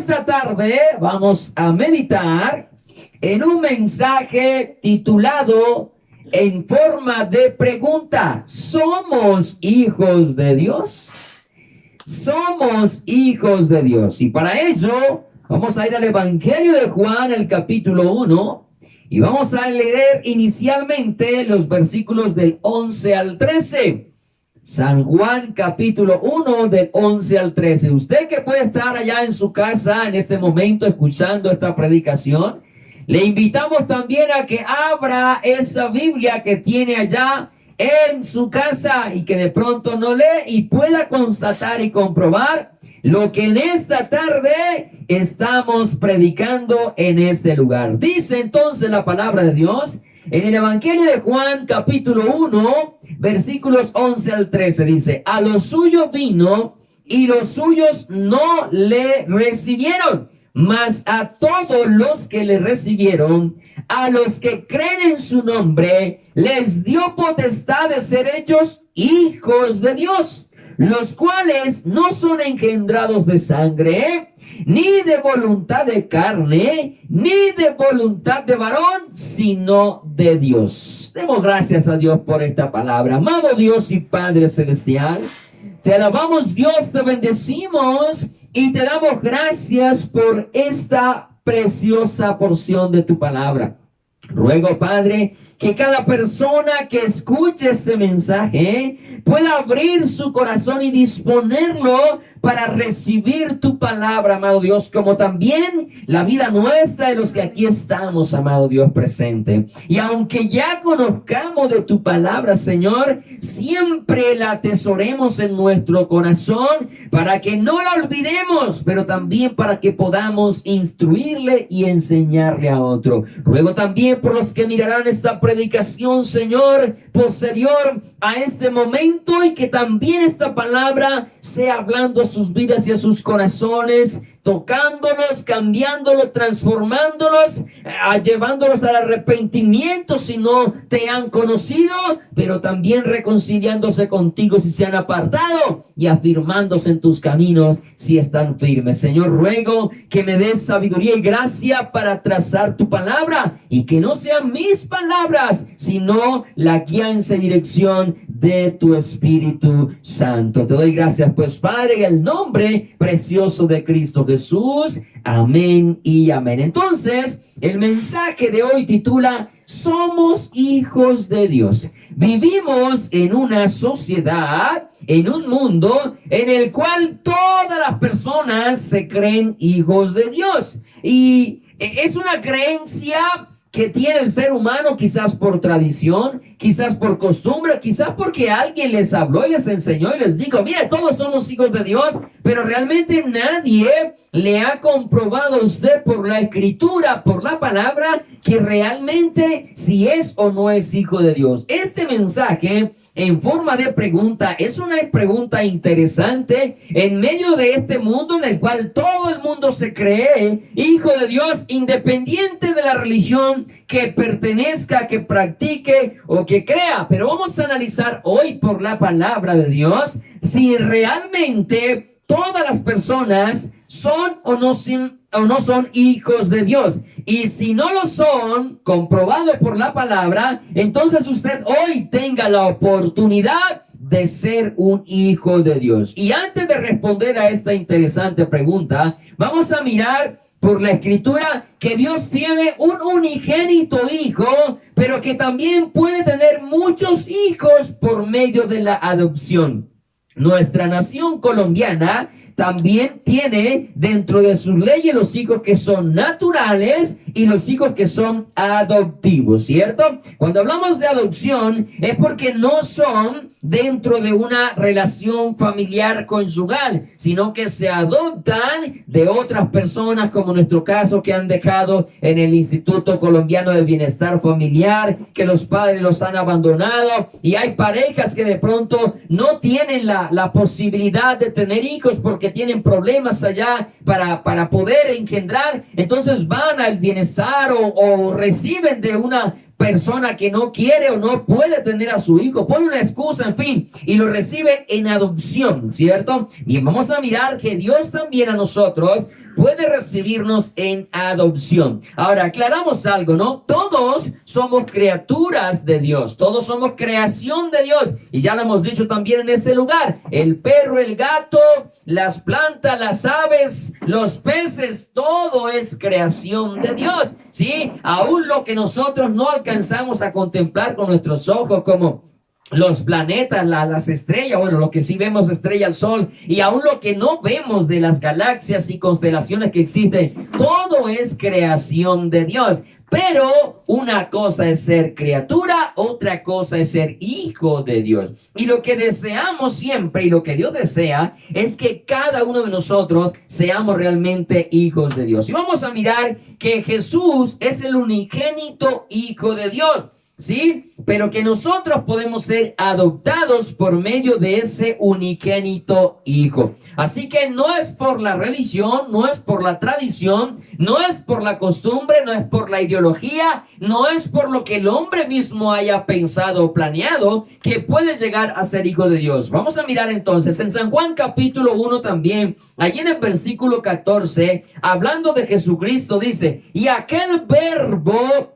esta tarde vamos a meditar en un mensaje titulado en forma de pregunta: ¿somos hijos de Dios? Somos hijos de Dios. Y para ello vamos a ir al Evangelio de Juan, el capítulo 1, y vamos a leer inicialmente los versículos del 11 al 13. San Juan capítulo 1 del 11 al 13. Usted que puede estar allá en su casa en este momento escuchando esta predicación, le invitamos también a que abra esa Biblia que tiene allá en su casa y que de pronto no lee y pueda constatar y comprobar lo que en esta tarde estamos predicando en este lugar. Dice entonces la palabra de Dios en el Evangelio de Juan capítulo 1 versículos 11 al 13. Dice: a los suyos vino y los suyos no le recibieron, mas a todos los que le recibieron, a los que creen en su nombre, les dio potestad de ser hechos hijos de Dios, los cuales no son engendrados de sangre, ni de voluntad de carne, ni de voluntad de varón, sino de Dios. Demos gracias a Dios por esta palabra. Amado Dios y Padre Celestial, te alabamos, Dios, te bendecimos y te damos gracias por esta preciosa porción de tu palabra. Ruego, Padre, que cada persona que escuche este mensaje pueda abrir su corazón y disponerlo para recibir tu palabra, amado Dios, como también la vida nuestra de los que aquí estamos, amado Dios presente. Y aunque ya conozcamos de tu palabra, Señor, siempre la atesoremos en nuestro corazón para que no la olvidemos, pero también para que podamos instruirle y enseñarle a otro. Ruego también por los que mirarán esta predicación, Señor, posterior a este momento, y que también esta palabra sea hablando a sus vidas y a sus corazones, tocándolos, cambiándolos, transformándolos, llevándolos al arrepentimiento si no te han conocido, pero también reconciliándose contigo si se han apartado y afirmándose en tus caminos si están firmes. Señor, ruego que me des sabiduría y gracia para trazar tu palabra, y que no sean mis palabras, sino la guianza y dirección de tu Espíritu Santo. Te doy gracias, pues, Padre, en el nombre precioso de Cristo Jesús. Amén y amén. Entonces, el mensaje de hoy titula: somos hijos de Dios. Vivimos en una sociedad, en un mundo en el cual todas las personas se creen hijos de Dios. Y es una creencia que tiene el ser humano, quizás por tradición, quizás por costumbre, quizás porque alguien les habló y les enseñó y les dijo: mire, todos somos hijos de Dios, pero realmente nadie le ha comprobado a usted por la Escritura, por la palabra, que realmente si es o no es hijo de Dios. Este mensaje en forma de pregunta es una pregunta interesante en medio de este mundo en el cual todo el mundo se cree hijo de Dios, independiente de la religión que pertenezca, que practique o que crea. Pero vamos a analizar hoy por la palabra de Dios si realmente todas las personas son o no son hijos de Dios. Y si no lo son, comprobado por la palabra, entonces usted hoy tenga la oportunidad de ser un hijo de Dios. Y antes de responder a esta interesante pregunta, vamos a mirar por la Escritura que Dios tiene un unigénito hijo, pero que también puede tener muchos hijos por medio de la adopción. Nuestra nación colombiana también tiene dentro de sus leyes los hijos que son naturales y los hijos que son adoptivos, ¿cierto? Cuando hablamos de adopción es porque no son dentro de una relación familiar conyugal, sino que se adoptan de otras personas, como nuestro caso, que han dejado en el Instituto Colombiano del Bienestar Familiar, que los padres los han abandonado, y hay parejas que de pronto no tienen la posibilidad de tener hijos porque tienen problemas allá para poder engendrar. Entonces van al bienestar o reciben de una persona que no quiere o no puede tener a su hijo, pone una excusa, en fin, y lo recibe en adopción, ¿cierto? Bien, vamos a mirar que Dios también a nosotros puede recibirnos en adopción. Ahora, aclaramos algo, ¿no? Todos somos criaturas de Dios, todos somos creación de Dios, y ya lo hemos dicho también en este lugar, el perro, el gato, las plantas, las aves, los peces, todo es creación de Dios, ¿sí? Aún lo que nosotros no alcanzamos a contemplar con nuestros ojos, como los planetas, las estrellas, bueno, lo que sí vemos, estrella, el sol, y aún lo que no vemos de las galaxias y constelaciones que existen, todo es creación de Dios. Pero una cosa es ser criatura, otra cosa es ser hijo de Dios. Y lo que deseamos siempre y lo que Dios desea es que cada uno de nosotros seamos realmente hijos de Dios. Y vamos a mirar que Jesús es el unigénito hijo de Dios. ¿Sí? Pero que nosotros podemos ser adoptados por medio de ese unigénito hijo. Así que no es por la religión, no es por la tradición, no es por la costumbre, no es por la ideología, no es por lo que el hombre mismo haya pensado o planeado que puede llegar a ser hijo de Dios. Vamos a mirar entonces en San Juan capítulo 1 también, allí en el versículo 14, hablando de Jesucristo, dice, y aquel verbo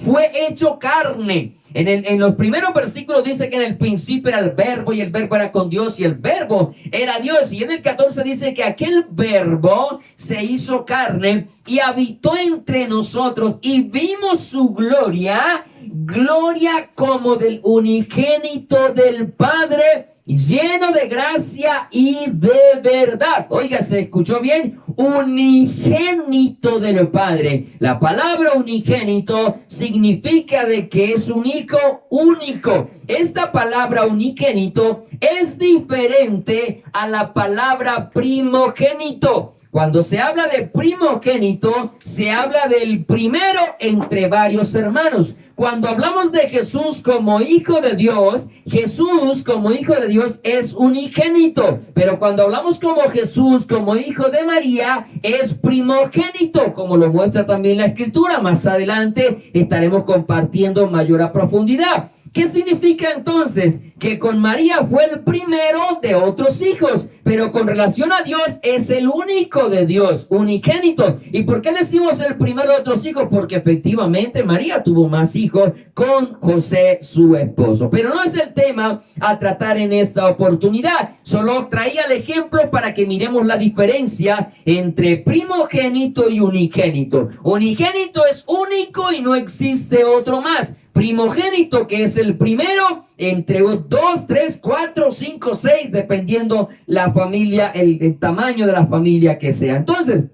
fue hecho carne. En los primeros versículos dice que en el principio era el verbo y el verbo era con Dios y el verbo era Dios. Y en el 14 dice que aquel verbo se hizo carne y habitó entre nosotros y vimos su gloria, gloria como del unigénito del Padre, lleno de gracia y de verdad. Oiga, ¿se escuchó bien? Unigénito del Padre. La palabra unigénito significa de que es un hijo único. Esta palabra unigénito es diferente a la palabra primogénito. Cuando se habla de primogénito, se habla del primero entre varios hermanos. Cuando hablamos de Jesús como hijo de Dios, Jesús como hijo de Dios es unigénito. Pero cuando hablamos como Jesús como hijo de María, es primogénito, como lo muestra también la Escritura. Más adelante estaremos compartiendo mayor a profundidad. ¿Qué significa entonces? Que con María fue el primero de otros hijos, pero con relación a Dios es el único de Dios, unigénito. ¿Y por qué decimos el primero de otros hijos? Porque efectivamente María tuvo más hijos con José, su esposo. Pero no es el tema a tratar en esta oportunidad. Solo traía el ejemplo para que miremos la diferencia entre primogénito y unigénito. Unigénito es único y no existe otro más. Primogénito, que es el primero entre 2, 3, 4, 5, 6, dependiendo la familia, el tamaño de la familia que sea. Entonces,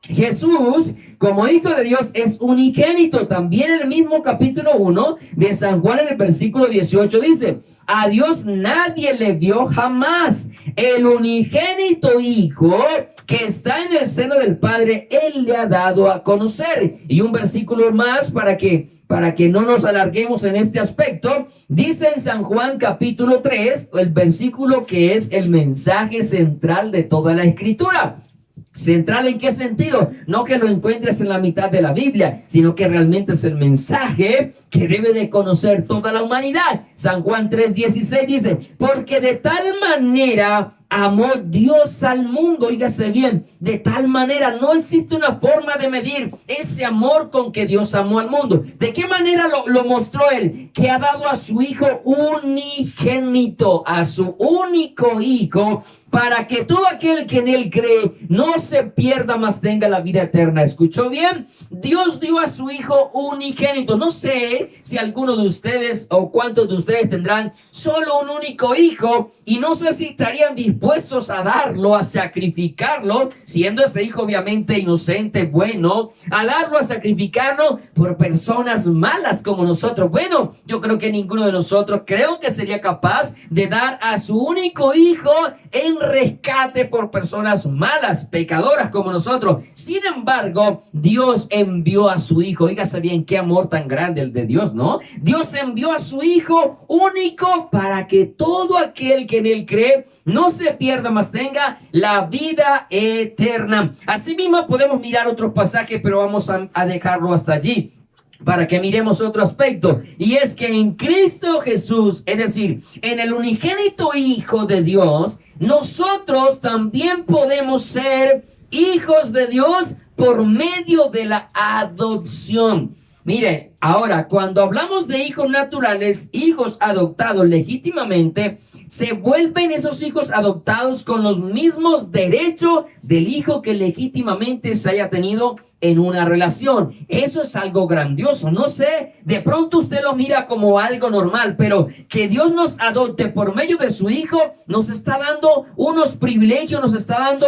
Jesús, como hijo de Dios, es unigénito. También en el mismo capítulo 1 de San Juan, en el versículo 18, dice, a Dios nadie le vio jamás. El unigénito hijo que está en el seno del Padre, Él le ha dado a conocer. Y un versículo más para que no nos alarguemos en este aspecto, dice en San Juan capítulo 3, el versículo que es el mensaje central de toda la Escritura. ¿Central en qué sentido? No que lo encuentres en la mitad de la Biblia, sino que realmente es el mensaje que debe de conocer toda la humanidad. San Juan 3:16 dice, porque de tal manera amó Dios al mundo, oígase bien, de tal manera, no existe una forma de medir ese amor con que Dios amó al mundo. ¿De qué manera lo mostró Él? Que ha dado a su Hijo unigénito, a su único Hijo, para que todo aquel que en Él cree no se pierda, mas tenga la vida eterna. ¿Escuchó bien? Dios dio a su Hijo unigénito. No sé si alguno de ustedes o cuántos de ustedes tendrán solo un único hijo y no sé si estarían dispuestos a darlo, a sacrificarlo, siendo ese hijo obviamente inocente, bueno, a darlo, a sacrificarlo por personas malas como nosotros. Bueno, yo creo que ninguno de nosotros creo que sería capaz de dar a su único hijo en rescate por personas malas, pecadoras como nosotros. Sin embargo, Dios envió a su Hijo. Dígase bien, qué amor tan grande el de Dios, ¿no? Dios envió a su Hijo único para que todo aquel que en Él cree no se pierda, mas tenga la vida eterna. Asimismo, podemos mirar otros pasajes, pero vamos a dejarlo hasta allí. para que miremos otro aspecto, y es que en Cristo Jesús, es decir, en el unigénito Hijo de Dios, nosotros también podemos ser hijos de Dios por medio de la adopción. Mire, ahora, cuando hablamos de hijos naturales, hijos adoptados legítimamente, se vuelven esos hijos adoptados con los mismos derechos del hijo que legítimamente se haya tenido en una relación. Eso es algo grandioso. No sé, de pronto usted lo mira como algo normal, pero que Dios nos adopte por medio de su hijo, nos está dando unos privilegios, nos está dando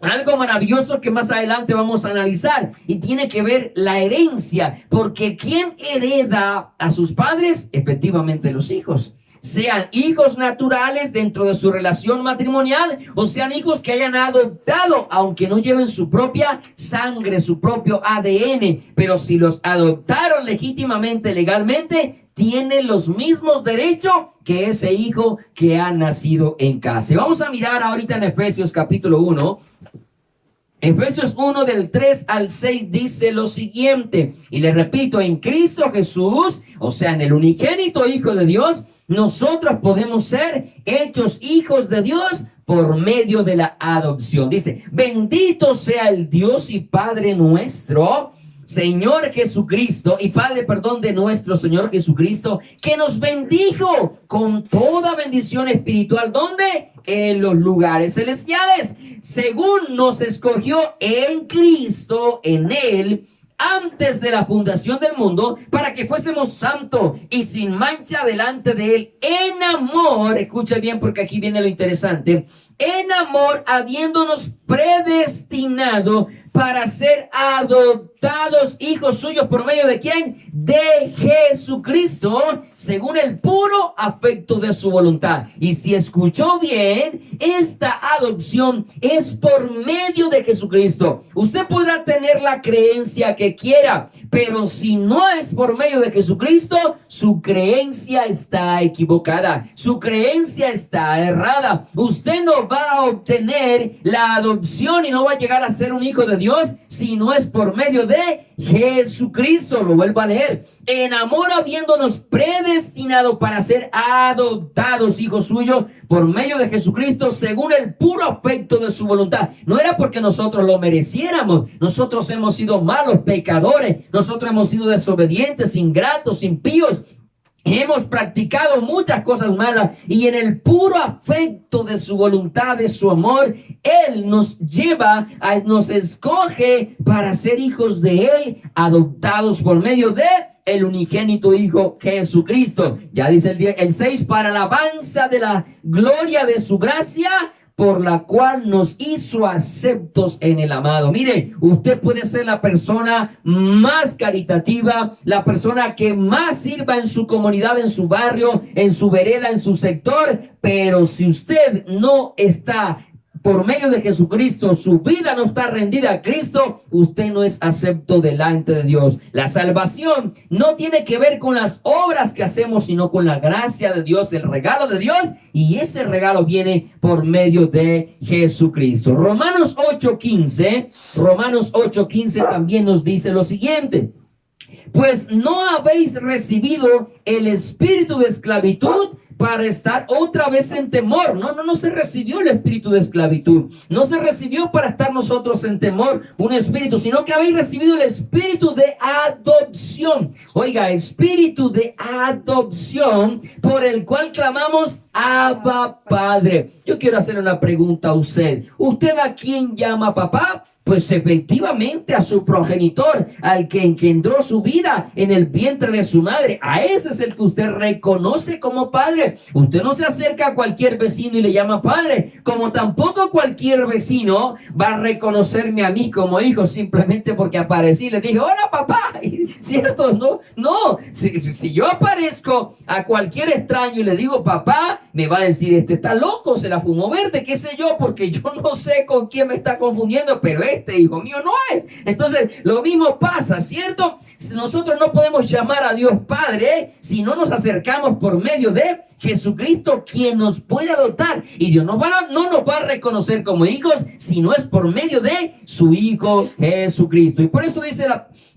algo maravilloso que más adelante vamos a analizar, y tiene que ver la herencia, porque ¿quién hereda a sus padres? Efectivamente los hijos. Sean hijos naturales dentro de su relación matrimonial, o sean hijos que hayan adoptado, aunque no lleven su propia sangre, su propio ADN, pero si los adoptaron legítimamente, legalmente, tienen los mismos derechos que ese hijo que ha nacido en casa. Y vamos a mirar ahorita en Efesios capítulo 1. Efesios 1 del 3 al 6 dice lo siguiente, y le repito, en Cristo Jesús, o sea, en el unigénito Hijo de Dios, nosotros podemos ser hechos hijos de Dios por medio de la adopción. Dice, bendito sea el Dios y Padre nuestro, Señor Jesucristo, y Padre, perdón, de nuestro Señor Jesucristo, que nos bendijo con toda bendición espiritual. ¿Dónde? En los lugares celestiales, según nos escogió en Cristo, en Él, antes de la fundación del mundo, para que fuésemos santos y sin mancha delante de Él, en amor. Escucha bien, porque aquí viene lo interesante. En amor, habiéndonos predestinado para ser adoptados hijos suyos por medio de ¿quién? De Jesucristo, según el puro afecto de su voluntad. Y si escuchó bien, esta adopción es por medio de Jesucristo. Usted podrá tener la creencia que quiera, pero si no es por medio de Jesucristo, su creencia está equivocada, su creencia está errada. Usted no va a obtener la adopción y no va a llegar a ser un hijo de Dios si no es por medio de Jesucristo. Lo vuelvo a leer. En amor, habiéndonos predestinado para ser adoptados hijos suyos por medio de Jesucristo, según el puro afecto de su voluntad. No era porque nosotros lo mereciéramos. Nosotros hemos sido malos, pecadores. Nosotros hemos sido desobedientes, ingratos, impíos. Hemos practicado muchas cosas malas, y en el puro afecto de su voluntad, de su amor, Él nos lleva, nos escoge para ser hijos de Él, adoptados por medio de el unigénito Hijo Jesucristo. Ya dice el 6, para alabanza de la gloria de su gracia, por la cual nos hizo aceptos en el amado. Mire, usted puede ser la persona más caritativa, la persona que más sirva en su comunidad, en su barrio, en su vereda, en su sector, pero si usted no está por medio de Jesucristo, su vida no está rendida a Cristo, usted no es acepto delante de Dios. La salvación no tiene que ver con las obras que hacemos, sino con la gracia de Dios, el regalo de Dios, y ese regalo viene por medio de Jesucristo. Romanos 8:15 también nos dice lo siguiente: pues no habéis recibido el espíritu de esclavitud para estar otra vez en temor. No se recibió el espíritu de esclavitud. No se recibió para estar nosotros en temor un espíritu, sino que habéis recibido el espíritu de adopción. Oiga, espíritu de adopción, por el cual clamamos Abba Padre. Yo quiero hacer una pregunta a usted. ¿Usted a quién llama papá? Pues efectivamente a su progenitor, al que engendró su vida en el vientre de su madre. A ese es el que usted reconoce como padre. Usted no se acerca a cualquier vecino y le llama padre, como tampoco cualquier vecino va a reconocerme a mí como hijo simplemente porque aparecí y le dije, hola papá, ¿cierto? No, si yo aparezco a cualquier extraño y le digo papá, me va a decir, este está loco, se la fumó verde, qué sé yo, porque yo no sé con quién me está confundiendo, pero este hijo mío no es. Entonces, lo mismo pasa, ¿cierto? Nosotros no podemos llamar a Dios Padre si no nos acercamos por medio de Jesucristo, quien nos puede adoptar. Y Dios no nos va a reconocer como hijos si no es por medio de su Hijo Jesucristo. Y por eso dice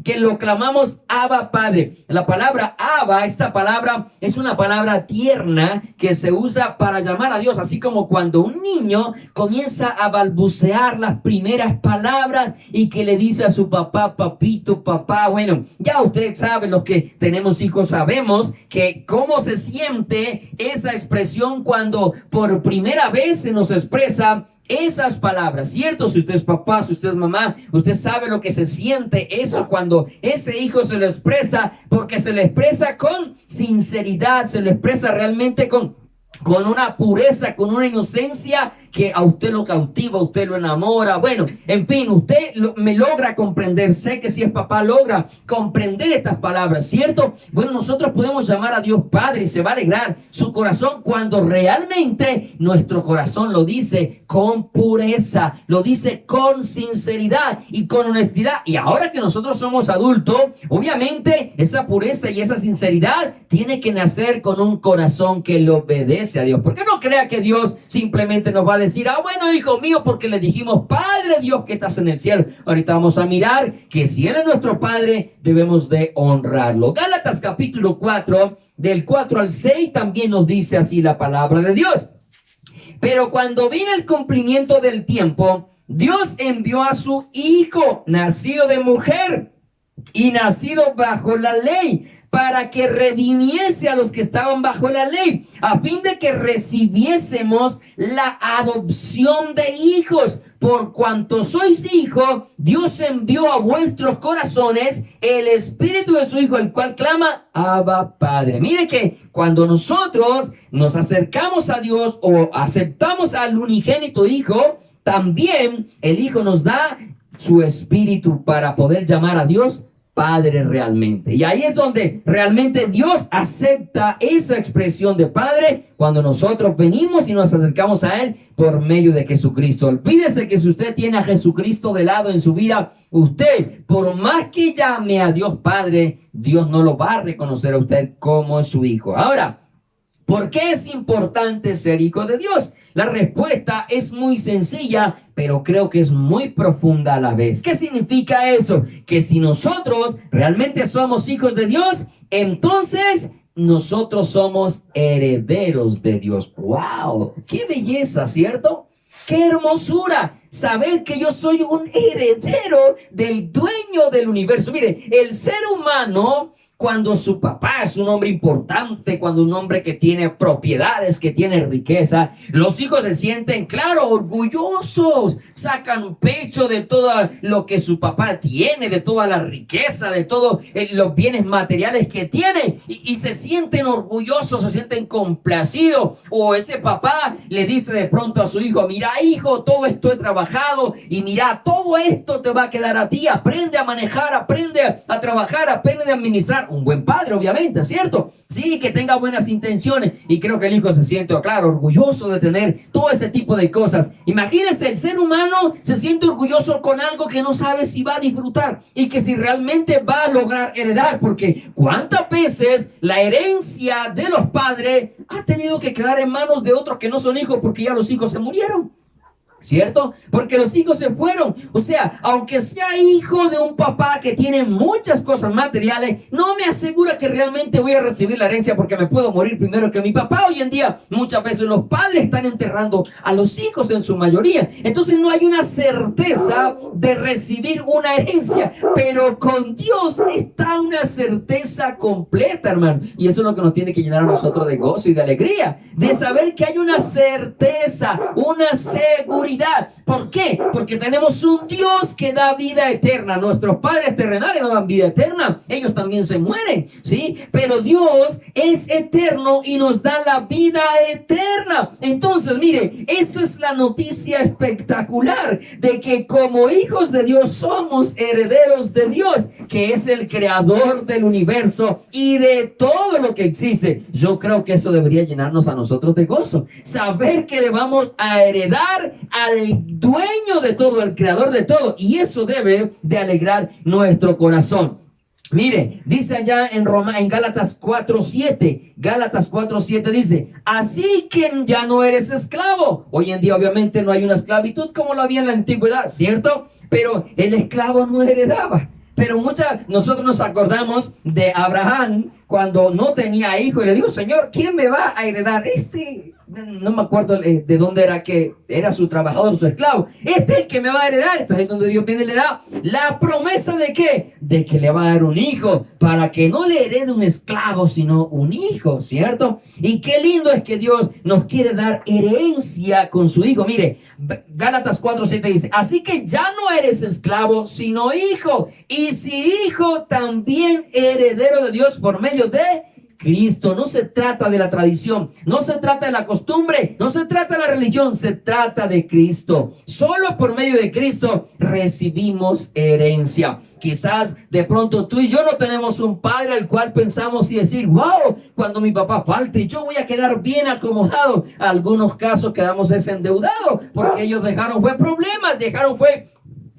que lo clamamos Abba Padre. La palabra Abba, esta palabra es una palabra tierna que se usa para llamar a Dios, así como cuando un niño comienza a balbucear las primeras palabras y que le dice a su papá, papito, papá. Bueno, ya usted sabe, los que tenemos hijos sabemos que cómo se siente esa expresión cuando por primera vez se nos expresa esas palabras, ¿cierto? Si usted es papá, si usted es mamá, usted sabe lo que se siente eso cuando ese hijo se lo expresa, porque se lo expresa con sinceridad, se lo expresa realmente con una pureza, con una inocencia que a usted lo cautiva, a usted lo enamora. Bueno, en fin, usted me logra comprender. Sé que si es papá logra comprender estas palabras, ¿cierto? Bueno, nosotros podemos llamar a Dios Padre y se va a alegrar su corazón cuando realmente nuestro corazón lo dice con pureza, lo dice con sinceridad y con honestidad. Y ahora que nosotros somos adultos, obviamente esa pureza y esa sinceridad tiene que nacer con un corazón que le obedece a Dios. Porque no crea que Dios simplemente nos va a decir, bueno, hijo mío, porque le dijimos, Padre Dios que estás en el cielo. Ahorita vamos a mirar que si Él es nuestro Padre, debemos de honrarlo. Gálatas capítulo 4, del 4 al 6, también nos dice así la palabra de Dios. Pero cuando vino el cumplimiento del tiempo, Dios envió a su Hijo, nacido de mujer y nacido bajo la ley, para que redimiese a los que estaban bajo la ley, a fin de que recibiésemos la adopción de hijos. Por cuanto sois hijos, Dios envió a vuestros corazones el Espíritu de su Hijo, el cual clama, Abba Padre. Mire que cuando nosotros nos acercamos a Dios o aceptamos al unigénito Hijo, también el Hijo nos da su Espíritu para poder llamar a Dios Padre realmente. Y ahí es donde realmente Dios acepta esa expresión de Padre, cuando nosotros venimos y nos acercamos a Él por medio de Jesucristo. Olvídese que si usted tiene a Jesucristo de lado en su vida, usted, por más que llame a Dios Padre, Dios no lo va a reconocer a usted como su hijo. Ahora, ¿por qué es importante ser hijo de Dios? La respuesta es muy sencilla, pero creo que es muy profunda a la vez. ¿Qué significa eso? Que si nosotros realmente somos hijos de Dios, entonces nosotros somos herederos de Dios. ¡Wow! ¡Qué belleza!, ¿cierto? ¡Qué hermosura! Saber que yo soy un heredero del dueño del universo. Mire, el ser humano, cuando su papá es un hombre importante, cuando un hombre que tiene propiedades, que tiene riqueza, los hijos se sienten, claro, orgullosos, sacan pecho de todo lo que su papá tiene, de toda la riqueza, de todos los bienes materiales que tiene, y se sienten orgullosos, se sienten complacidos. O ese papá le dice de pronto a su hijo, mira hijo, todo esto he trabajado, y mira, todo esto te va a quedar a ti, aprende a manejar, aprende a trabajar, aprende a administrar. Un buen padre, obviamente, ¿cierto? Sí, que tenga buenas intenciones. Y creo que el hijo se siente, claro, orgulloso de tener todo ese tipo de cosas. Imagínense, el ser humano se siente orgulloso con algo que no sabe si va a disfrutar y que si realmente va a lograr heredar. Porque ¿cuántas veces la herencia de los padres ha tenido que quedar en manos de otros que no son hijos porque ya los hijos se murieron? ¿Cierto? Porque los hijos se fueron. O sea, aunque sea hijo de un papá que tiene muchas cosas materiales, no me asegura que realmente voy a recibir la herencia, porque me puedo morir primero que mi papá. Hoy en día, muchas veces los padres están enterrando a los hijos en su mayoría. Entonces no hay una certeza de recibir una herencia. Pero con Dios está una certeza completa, hermano. Y eso es lo que nos tiene que llenar a nosotros de gozo y de alegría. De saber que hay una certeza, una seguridad. ¿Por qué? Porque tenemos un Dios que da vida eterna. Nuestros padres terrenales no dan vida eterna, ellos también se mueren, ¿sí? Pero Dios es eterno y nos da la vida eterna. Entonces, mire, eso es la noticia espectacular de que como hijos de Dios somos herederos de Dios, que es el creador del universo y de todo lo que existe. Yo creo que eso debería llenarnos a nosotros de gozo, saber que le vamos a heredar al dueño de todo, al creador de todo. Y eso debe de alegrar nuestro corazón. Mire, dice allá en Gálatas 4:7, Gálatas 4:7 dice, así que ya no eres esclavo. Hoy en día obviamente no hay una esclavitud como lo había en la antigüedad, ¿cierto? Pero el esclavo no heredaba. Pero nosotros nos acordamos de Abraham cuando no tenía hijo y le dijo, Señor, ¿quién me va a heredar? No me acuerdo de dónde era, que era su trabajador, su esclavo. Este es el que me va a heredar. Entonces es donde Dios viene y le da la promesa de ¿qué? De que le va a dar un hijo, para que no le herede un esclavo, sino un hijo, ¿cierto? Y qué lindo es que Dios nos quiere dar herencia con su hijo. Mire, Gálatas 4:7 dice, así que ya no eres esclavo, sino hijo. Y si hijo, también heredero de Dios por medio de Cristo. No se trata de la tradición, no se trata de la costumbre, no se trata de la religión, se trata de Cristo. Solo por medio de Cristo recibimos herencia. Quizás de pronto tú y yo no tenemos un padre al cual pensamos y decir, wow, cuando mi papá falte yo voy a quedar bien acomodado. En algunos casos quedamos endeudados porque ellos dejaron fue problemas, dejaron fue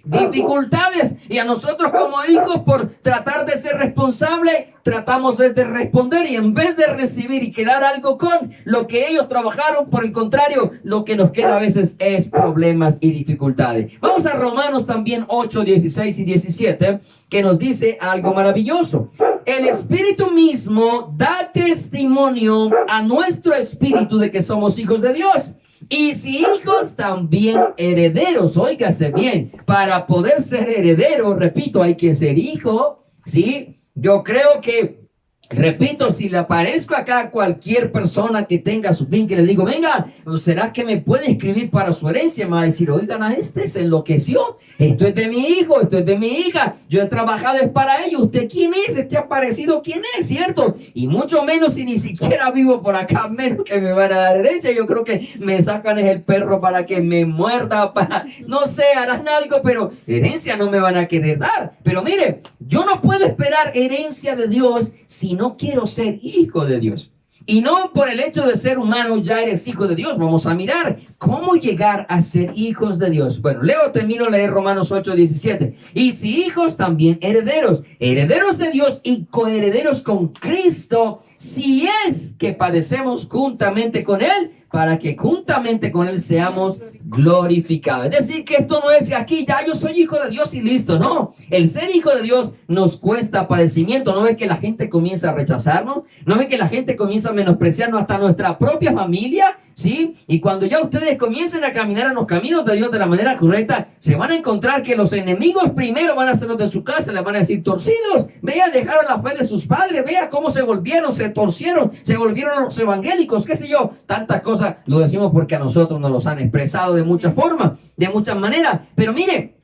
dificultades, y a nosotros como hijos, por tratar de ser responsable, tratamos de responder, y en vez de recibir y quedar algo con lo que ellos trabajaron, por el contrario, lo que nos queda a veces es problemas y dificultades. Vamos a Romanos también 8:16 y 17, que nos dice algo maravilloso. El Espíritu mismo da testimonio a nuestro espíritu de que somos hijos de Dios. Y si hijos, también herederos. Óigase bien, para poder ser heredero, repito, hay que ser hijo, ¿sí? Yo creo que, repito, si le aparezco acá a cualquier persona que tenga su fin, que le digo, venga, ¿será que me puede escribir para su herencia? Me va a decir, oigan, a este se enloqueció. Esto es de mi hijo, esto es de mi hija. Yo he trabajado es para ellos. ¿Usted quién es? ¿Este aparecido quién es? ¿Cierto? Y mucho menos si ni siquiera vivo por acá, menos que me van a dar herencia. Yo creo que me sacan es el perro para que me muerda, para, no sé, harán algo, pero herencia no me van a querer dar. Pero mire, yo no puedo esperar herencia de Dios si no quiero ser hijo de Dios. Y no por el hecho de ser humano ya eres hijo de Dios. Vamos a mirar cómo llegar a ser hijos de Dios. Bueno, termino de leer Romanos 8:17. Y si hijos, también herederos, herederos de Dios y coherederos con Cristo, si es que padecemos juntamente con Él, para que juntamente con Él seamos glorificados. Es decir, que esto no es que aquí ya yo soy hijo de Dios y listo. No, el ser hijo de Dios nos cuesta padecimiento. ¿No ves que la gente comienza a rechazarnos? ¿No ves que la gente comienza a menospreciarnos hasta nuestra propia familia? ¿Sí? Y cuando ya ustedes comiencen a caminar en los caminos de Dios de la manera correcta, se van a encontrar que los enemigos primero van a ser los de su casa, les van a decir torcidos. Vea, dejaron la fe de sus padres, vea cómo se volvieron, se torcieron, se volvieron los evangélicos, qué sé yo, tantas cosas. Lo decimos porque a nosotros nos los han expresado de muchas formas, de muchas maneras. Pero mire,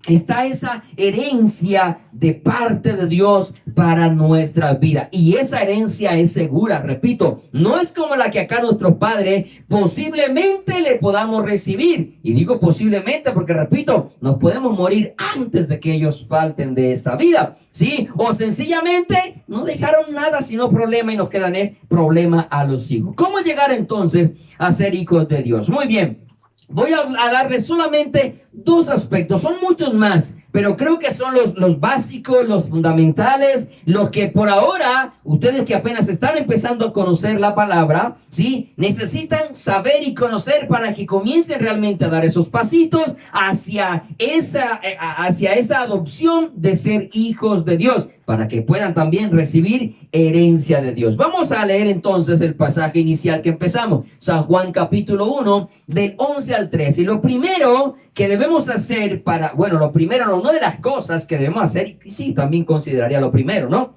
está esa herencia de parte de Dios para nuestra vida. Y esa herencia es segura, repito, no es como la que acá nuestros padres posiblemente le podamos recibir. Y digo posiblemente porque, repito, nos podemos morir antes de que ellos falten de esta vida, ¿sí? O sencillamente no dejaron nada sino problema y nos quedan problema a los hijos. ¿Cómo llegar entonces a ser hijos de Dios? Muy bien. Voy a darles solamente dos aspectos, son muchos más, pero creo que son los básicos, los fundamentales, los que por ahora, ustedes que apenas están empezando a conocer la palabra, ¿sí? Necesitan saber y conocer para que comiencen realmente a dar esos pasitos hacia esa adopción de ser hijos de Dios, para que puedan también recibir herencia de Dios. Vamos a leer entonces el pasaje inicial que empezamos, San Juan capítulo 1, del 11 al 13. Y lo primero que debemos hacer una de las cosas que debemos hacer, y sí, también consideraría lo primero, ¿no?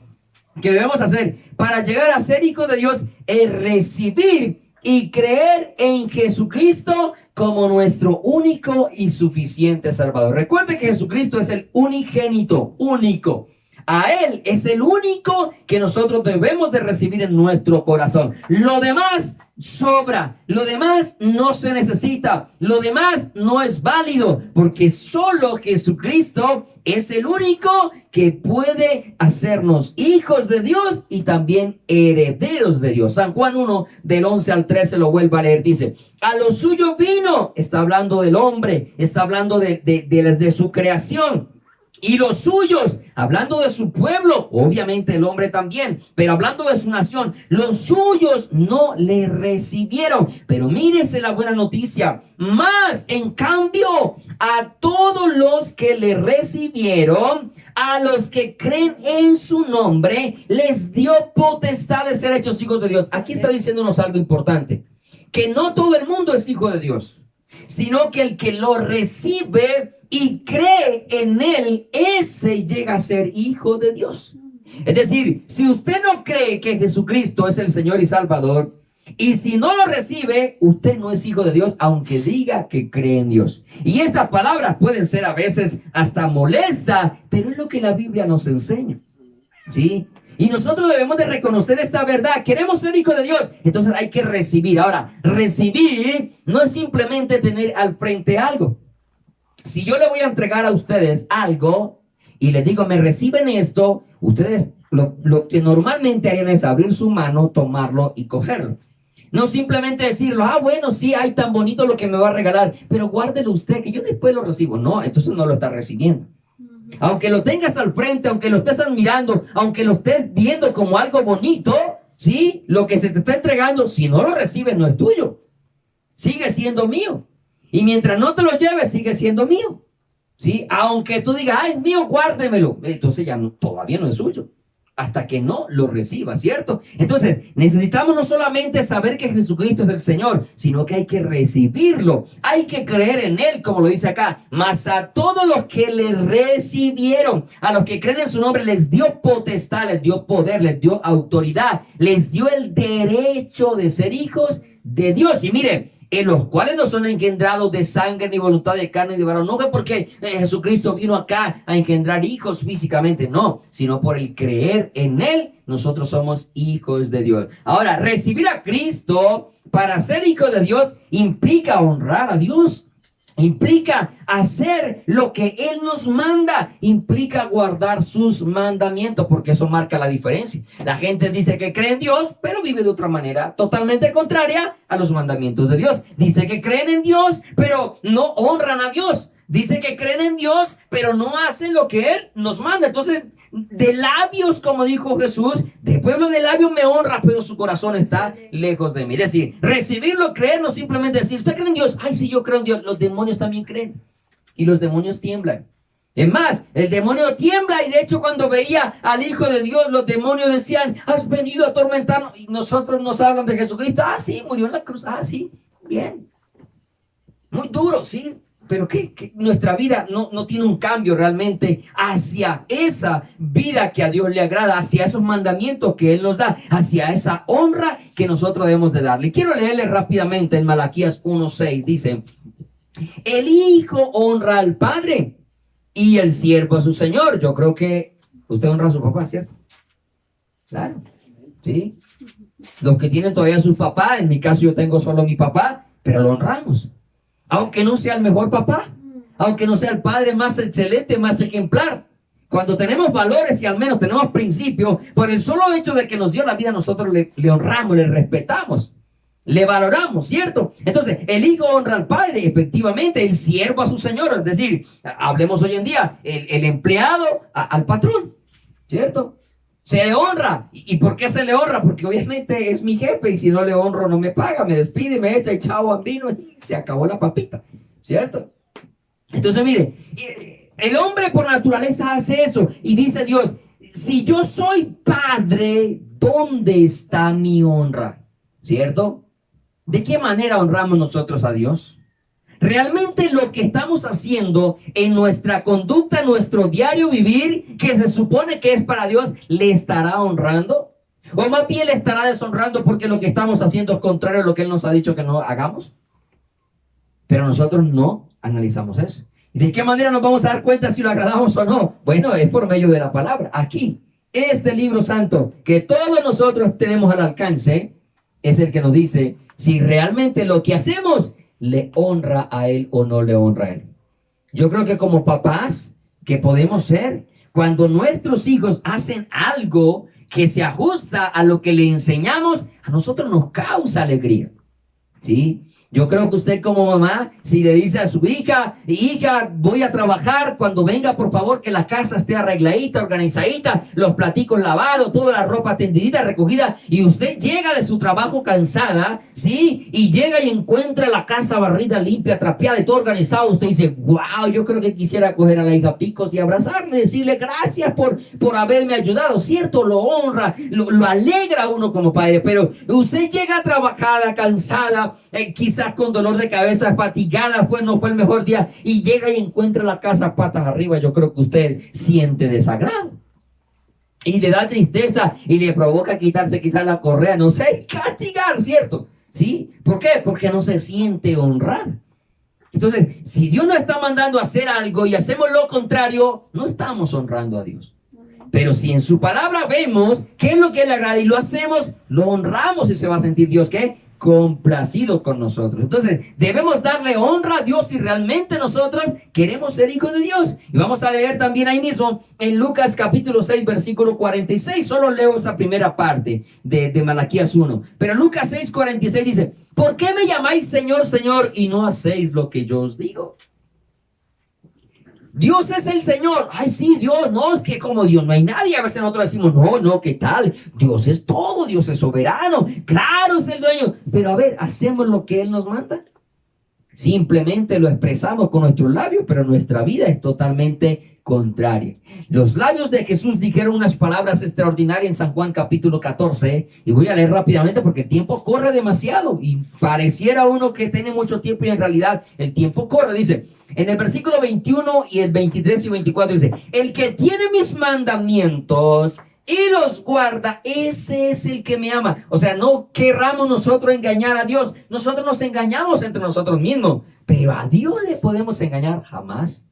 Que debemos hacer para llegar a ser hijos de Dios es recibir y creer en Jesucristo como nuestro único y suficiente Salvador. Recuerde que Jesucristo es el unigénito, único. A Él es el único que nosotros debemos de recibir en nuestro corazón. Lo demás sobra, lo demás no se necesita, lo demás no es válido, porque solo Jesucristo es el único que puede hacernos hijos de Dios y también herederos de Dios. San Juan 1, del 11 al 13, lo vuelvo a leer, dice: a lo suyo vino, está hablando del hombre, está hablando de su creación. Y los suyos, hablando de su pueblo, obviamente el hombre también, pero hablando de su nación, los suyos no le recibieron. Pero mírese la buena noticia: más en cambio, a todos los que le recibieron, a los que creen en su nombre, les dio potestad de ser hechos hijos de Dios. Aquí está diciéndonos algo importante: que no todo el mundo es hijo de Dios, sino que el que lo recibe y cree en Él, ese llega a ser hijo de Dios. Es decir, si usted no cree que Jesucristo es el Señor y Salvador, y si no lo recibe, usted no es hijo de Dios, aunque diga que cree en Dios. Y estas palabras pueden ser a veces hasta molestas, pero es lo que la Biblia nos enseña, ¿sí? Y nosotros debemos de reconocer esta verdad. Queremos ser hijos de Dios, entonces hay que recibir. Ahora, recibir no es simplemente tener al frente algo. Si yo le voy a entregar a ustedes algo y les digo, me reciben esto, ustedes lo que normalmente harían es abrir su mano, tomarlo y cogerlo. No simplemente decirlo: ah, bueno, sí, ay, tan bonito lo que me va a regalar, pero guárdelo usted, que yo después lo recibo. No, entonces no lo está recibiendo. Aunque lo tengas al frente, aunque lo estés admirando, aunque lo estés viendo como algo bonito, ¿sí? Lo que se te está entregando, si no lo recibes, no es tuyo. Sigue siendo mío. Y mientras no te lo lleves, sigue siendo mío, ¿sí? Aunque tú digas, ay, mío, guárdemelo, entonces ya no, todavía no es suyo, hasta que no lo reciba, ¿cierto? Entonces, necesitamos no solamente saber que Jesucristo es el Señor, sino que hay que recibirlo, hay que creer en Él, como lo dice acá. Mas a todos los que le recibieron, a los que creen en su nombre, les dio potestad, les dio poder, les dio autoridad, les dio el derecho de ser hijos de Dios. Y miren, en los cuales no son engendrados de sangre ni voluntad de carne ni de varón. No fue porque Jesucristo vino acá a engendrar hijos físicamente, no, sino por el creer en Él, nosotros somos hijos de Dios. Ahora, recibir a Cristo para ser hijo de Dios implica honrar a Dios. Implica hacer lo que Él nos manda, implica guardar sus mandamientos, porque eso marca la diferencia. La gente dice que cree en Dios, pero vive de otra manera, totalmente contraria a los mandamientos de Dios. Dice que creen en Dios, pero no honran a Dios. Dice que creen en Dios, pero no hacen lo que Él nos manda. Entonces, de labios, como dijo Jesús, de pueblo de labios me honra, pero su corazón está lejos de mí. Es decir, recibirlo, creer, no simplemente decir, ¿usted cree en Dios? Ay, sí, yo creo en Dios. Los demonios también creen. Y los demonios tiemblan. Es más, el demonio tiembla, y de hecho cuando veía al Hijo de Dios, los demonios decían, has venido a atormentarnos. Y nosotros nos hablan de Jesucristo. Ah, sí, murió en la cruz. Ah, sí, bien. Muy duro, sí. Pero que nuestra vida no tiene un cambio realmente hacia esa vida que a Dios le agrada, hacia esos mandamientos que Él nos da, hacia esa honra que nosotros debemos de darle. Quiero leerle rápidamente en Malaquías 1:6. Dice: el hijo honra al padre y el siervo a su señor. Yo creo que usted honra a su papá, ¿cierto? Claro, ¿sí? Los que tienen todavía a sus papás, en mi caso yo tengo solo a mi papá, pero lo honramos. Aunque no sea el mejor papá, aunque no sea el padre más excelente, más ejemplar. Cuando tenemos valores y al menos tenemos principios, por el solo hecho de que nos dio la vida, nosotros le honramos, le respetamos, le valoramos, ¿cierto? Entonces, el hijo honra al padre, efectivamente, el siervo a su señor. Es decir, hablemos hoy en día, el empleado al patrón, ¿cierto? Se le honra. ¿Y por qué se le honra? Porque obviamente es mi jefe, y si no le honro no me paga, me despide, me echa y chao bambino, y se acabó la papita, ¿cierto? Entonces mire, el hombre por naturaleza hace eso, y dice Dios, si yo soy padre, ¿dónde está mi honra? ¿Cierto? ¿De qué manera honramos nosotros a Dios? ¿Realmente lo que estamos haciendo en nuestra conducta, en nuestro diario vivir, que se supone que es para Dios, le estará honrando? ¿O más bien le estará deshonrando porque lo que estamos haciendo es contrario a lo que Él nos ha dicho que no hagamos? Pero nosotros no analizamos eso. ¿De qué manera nos vamos a dar cuenta si lo agradamos o no? Bueno, es por medio de la palabra. Aquí, este libro santo que todos nosotros tenemos al alcance, es el que nos dice si realmente lo que hacemos le honra a Él o no le honra a Él. Yo creo que como papás que podemos ser, cuando nuestros hijos hacen algo que se ajusta a lo que le enseñamos, a nosotros nos causa alegría, ¿sí? Yo creo que usted como mamá, si le dice a su hija, hija, voy a trabajar, cuando venga por favor que la casa esté arregladita, organizadita, los platicos lavados, toda la ropa tendidita, recogida, y usted llega de su trabajo cansada, ¿sí? Y llega y encuentra la casa barrida, limpia, trapeada y todo organizado, usted dice, wow, yo creo que quisiera coger a la hija picos y abrazarle, decirle gracias por haberme ayudado, ¿cierto? Lo honra, lo alegra a uno como padre, pero usted llega trabajada, cansada, quizás con dolor de cabeza, fatigada, no fue el mejor día, y llega y encuentra la casa patas arriba. Yo creo que usted siente desagrado y le da tristeza y le provoca quitarse quizás la correa, no sé, castigar, ¿cierto? ¿Sí? ¿Por qué? Porque no se siente honrado. Entonces, si Dios nos está mandando a hacer algo y hacemos lo contrario, no estamos honrando a Dios. Pero si en su palabra vemos qué es lo que le agrada y lo hacemos, lo honramos, y se va a sentir Dios, ¿qué? Complacido con nosotros. Entonces debemos darle honra a Dios si realmente nosotros queremos ser hijos de Dios. Y vamos a leer también ahí mismo en Lucas capítulo 6 versículo 46. Solo leo esa primera parte de Malaquías 1, pero Lucas 6, 46 dice: ¿por qué me llamáis Señor, Señor, y no hacéis lo que yo os digo? Dios es el Señor. Ay, sí, Dios, no, es que como Dios no hay nadie. A veces nosotros decimos, no, ¿qué tal? Dios es todo, Dios es soberano. Claro, es el dueño. Pero a ver, ¿hacemos lo que Él nos manda? Simplemente lo expresamos con nuestros labios, pero nuestra vida es totalmente contraria. Los labios de Jesús dijeron unas palabras extraordinarias en San Juan capítulo 14, y voy a leer rápidamente porque el tiempo corre demasiado y pareciera uno que tiene mucho tiempo y en realidad el tiempo corre. Dice en el versículo 21 y el 23 y 24, dice: el que tiene mis mandamientos y los guarda, ese es el que me ama. O sea, no querramos nosotros engañar a Dios. Nosotros nos engañamos entre nosotros mismos, pero a Dios le podemos engañar jamás.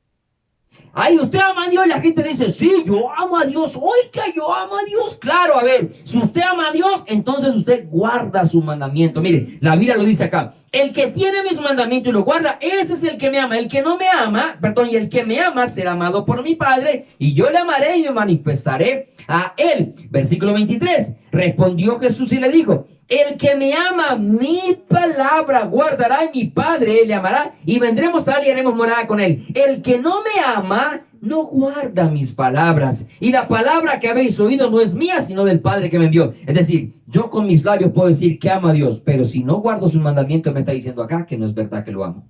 Ay, usted ama a Dios, y la gente dice, sí, yo amo a Dios. Oiga, yo amo a Dios. Claro, a ver, si usted ama a Dios, entonces usted guarda su mandamiento. Mire, la Biblia lo dice acá: el que tiene mis mandamientos y los guarda, ese es el que me ama. El que no me ama, perdón, y el que me ama será amado por mi Padre, y yo le amaré y me manifestaré a él. Versículo 23, respondió Jesús y le dijo: el que me ama, mi palabra guardará, y mi Padre le amará, y vendremos a él y haremos morada con él. El que no me ama, no guarda mis palabras, y la palabra que habéis oído no es mía, sino del Padre que me envió. Es decir, yo con mis labios puedo decir que amo a Dios, pero si no guardo sus mandamientos, me está diciendo acá que no es verdad que lo amo.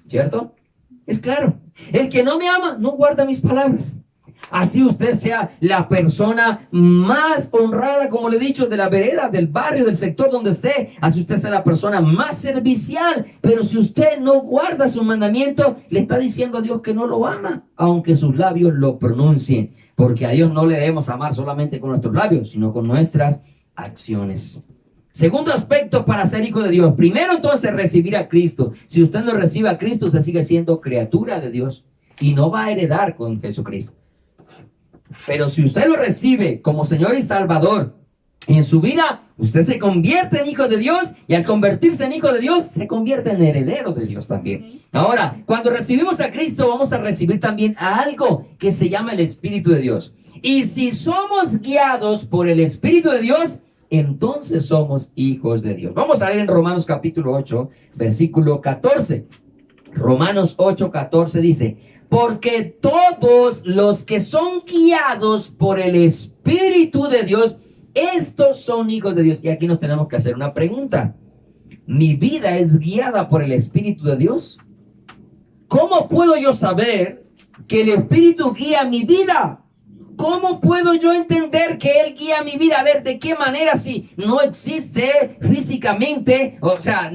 ¿Cierto? Es claro. El que no me ama, no guarda mis palabras. Así usted sea la persona más honrada, como le he dicho, de la vereda, del barrio, del sector donde esté. Así usted sea la persona más servicial. Pero si usted no guarda su mandamiento, le está diciendo a Dios que no lo ama, aunque sus labios lo pronuncien. Porque a Dios no le debemos amar solamente con nuestros labios, sino con nuestras acciones. Segundo aspecto para ser hijo de Dios. Primero, entonces, recibir a Cristo. Si usted no recibe a Cristo, usted sigue siendo criatura de Dios y no va a heredar con Jesucristo. Pero si usted lo recibe como Señor y Salvador en su vida, usted se convierte en hijo de Dios, y al convertirse en hijo de Dios, se convierte en heredero de Dios también. Ahora, cuando recibimos a Cristo, vamos a recibir también a algo que se llama el Espíritu de Dios. Y si somos guiados por el Espíritu de Dios, entonces somos hijos de Dios. Vamos a leer en Romanos capítulo 8, versículo 14. Romanos 8, 14 dice: porque todos los que son guiados por el Espíritu de Dios, estos son hijos de Dios. Y aquí nos tenemos que hacer una pregunta: ¿mi vida es guiada por el Espíritu de Dios? ¿Cómo puedo yo saber que el Espíritu guía mi vida? ¿Cómo puedo yo entender que Él guía mi vida? A ver, ¿de qué manera si no existe físicamente? O sea,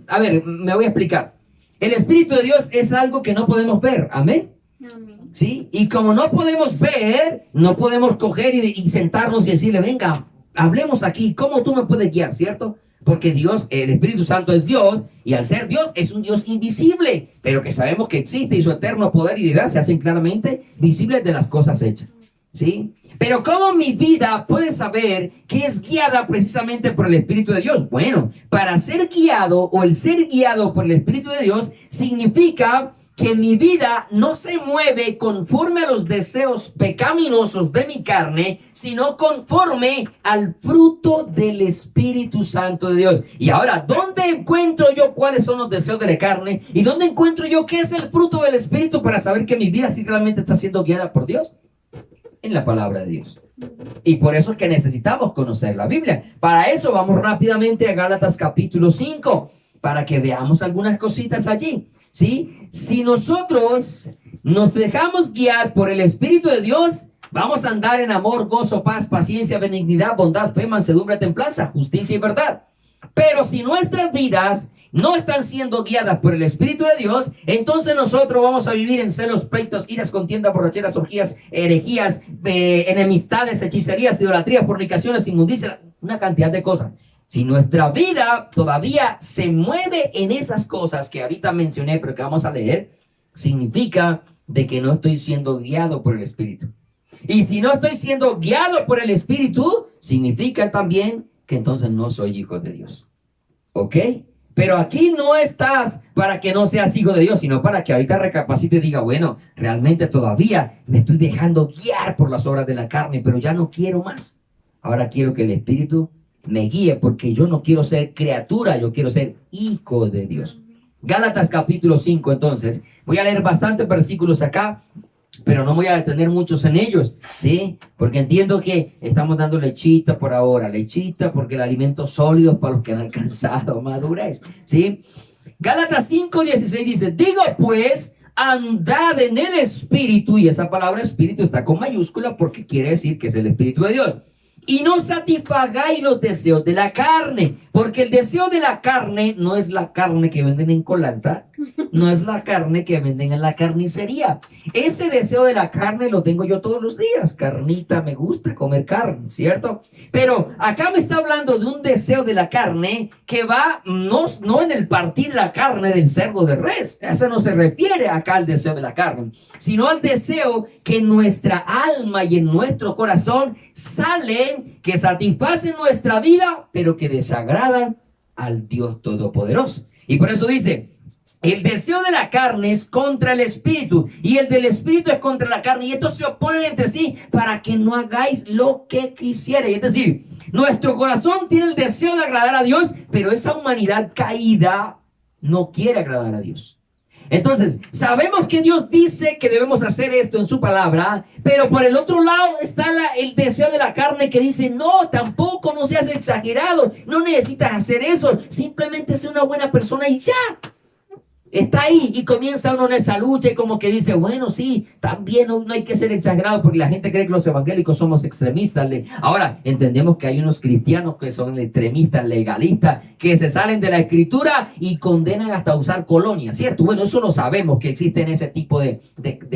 a ver, me voy a explicar. El Espíritu de Dios es algo que no podemos ver. ¿Amén? Amén. ¿Sí? Y como no podemos ver, no podemos coger y sentarnos y decirle, venga, hablemos aquí. ¿Cómo tú me puedes guiar? ¿Cierto? porque Dios, el Espíritu Santo es Dios, y al ser Dios es un Dios invisible, pero que sabemos que existe y su eterno poder y deidad se hacen claramente visibles de las cosas hechas, ¿sí? Pero ¿cómo mi vida puede saber que es guiada precisamente por el Espíritu de Dios? Bueno, para ser guiado o el ser guiado por el Espíritu de Dios significa que mi vida no se mueve conforme a los deseos pecaminosos de mi carne, sino conforme al fruto del Espíritu Santo de Dios. Y ahora, ¿dónde encuentro yo cuáles son los deseos de la carne? ¿Y dónde encuentro yo qué es el fruto del Espíritu para saber que mi vida sí realmente está siendo guiada por Dios? En la palabra de Dios. Y por eso es que necesitamos conocer la Biblia. Para eso vamos rápidamente a Gálatas capítulo 5, para que veamos algunas cositas allí, ¿sí? Si nosotros nos dejamos guiar por el Espíritu de Dios, vamos a andar en amor, gozo, paz, paciencia, benignidad, bondad, fe, mansedumbre, templanza, justicia y verdad. Pero si nuestras vidas no están siendo guiadas por el Espíritu de Dios, entonces nosotros vamos a vivir en celos, pleitos, iras, contiendas, borracheras, orgías, herejías, enemistades, hechicerías, idolatrías, fornicaciones, inmundicias, una cantidad de cosas. Si nuestra vida todavía se mueve en esas cosas que ahorita mencioné, pero que vamos a leer, significa de que no estoy siendo guiado por el Espíritu. Y si no estoy siendo guiado por el Espíritu, significa también que entonces no soy hijo de Dios. ¿Ok? Pero aquí no estás para que no seas hijo de Dios, sino para que ahorita recapacite y diga, bueno, realmente todavía me estoy dejando guiar por las obras de la carne, pero ya no quiero más. Ahora quiero que el Espíritu me guíe, porque yo no quiero ser criatura, yo quiero ser hijo de Dios. Gálatas capítulo 5, entonces. Voy a leer bastantes versículos acá, pero no voy a detener muchos en ellos, ¿sí? Porque entiendo que estamos dando lechita por ahora, lechita porque el alimento sólido es para los que han alcanzado madurez, ¿sí? Gálatas 5:16 dice, digo pues, andad en el Espíritu, y esa palabra Espíritu está con mayúscula porque quiere decir que es el Espíritu de Dios. Y no satisfagáis los deseos de la carne, porque el deseo de la carne no es la carne que venden en Colanta, no es la carne que venden en la carnicería. Ese deseo de la carne lo tengo yo todos los días. Carnita, me gusta comer carne, ¿cierto? Pero acá me está hablando de un deseo de la carne que va no en el partir la carne del cerdo de res. Eso no se refiere acá al deseo de la carne, sino al deseo que en nuestra alma y en nuestro corazón salen, que satisfacen nuestra vida, pero que desagradan al Dios Todopoderoso. Y por eso dice, el deseo de la carne es contra el Espíritu, y el del Espíritu es contra la carne, y estos se oponen entre sí para que no hagáis lo que quisierais. Es decir, nuestro corazón tiene el deseo de agradar a Dios, pero esa humanidad caída no quiere agradar a Dios. Entonces, sabemos que Dios dice que debemos hacer esto en su palabra, pero por el otro lado está el deseo de la carne que dice, no, tampoco, no seas exagerado, no necesitas hacer eso, simplemente sé una buena persona y ya. Está ahí y comienza uno en esa lucha y como que dice, bueno, sí, también no hay que ser exagerado porque la gente cree que los evangélicos somos extremistas. Ahora, entendemos que hay unos cristianos que son extremistas, legalistas, que se salen de la escritura y condenan hasta usar colonia, ¿cierto? Bueno, eso lo sabemos que existen ese tipo de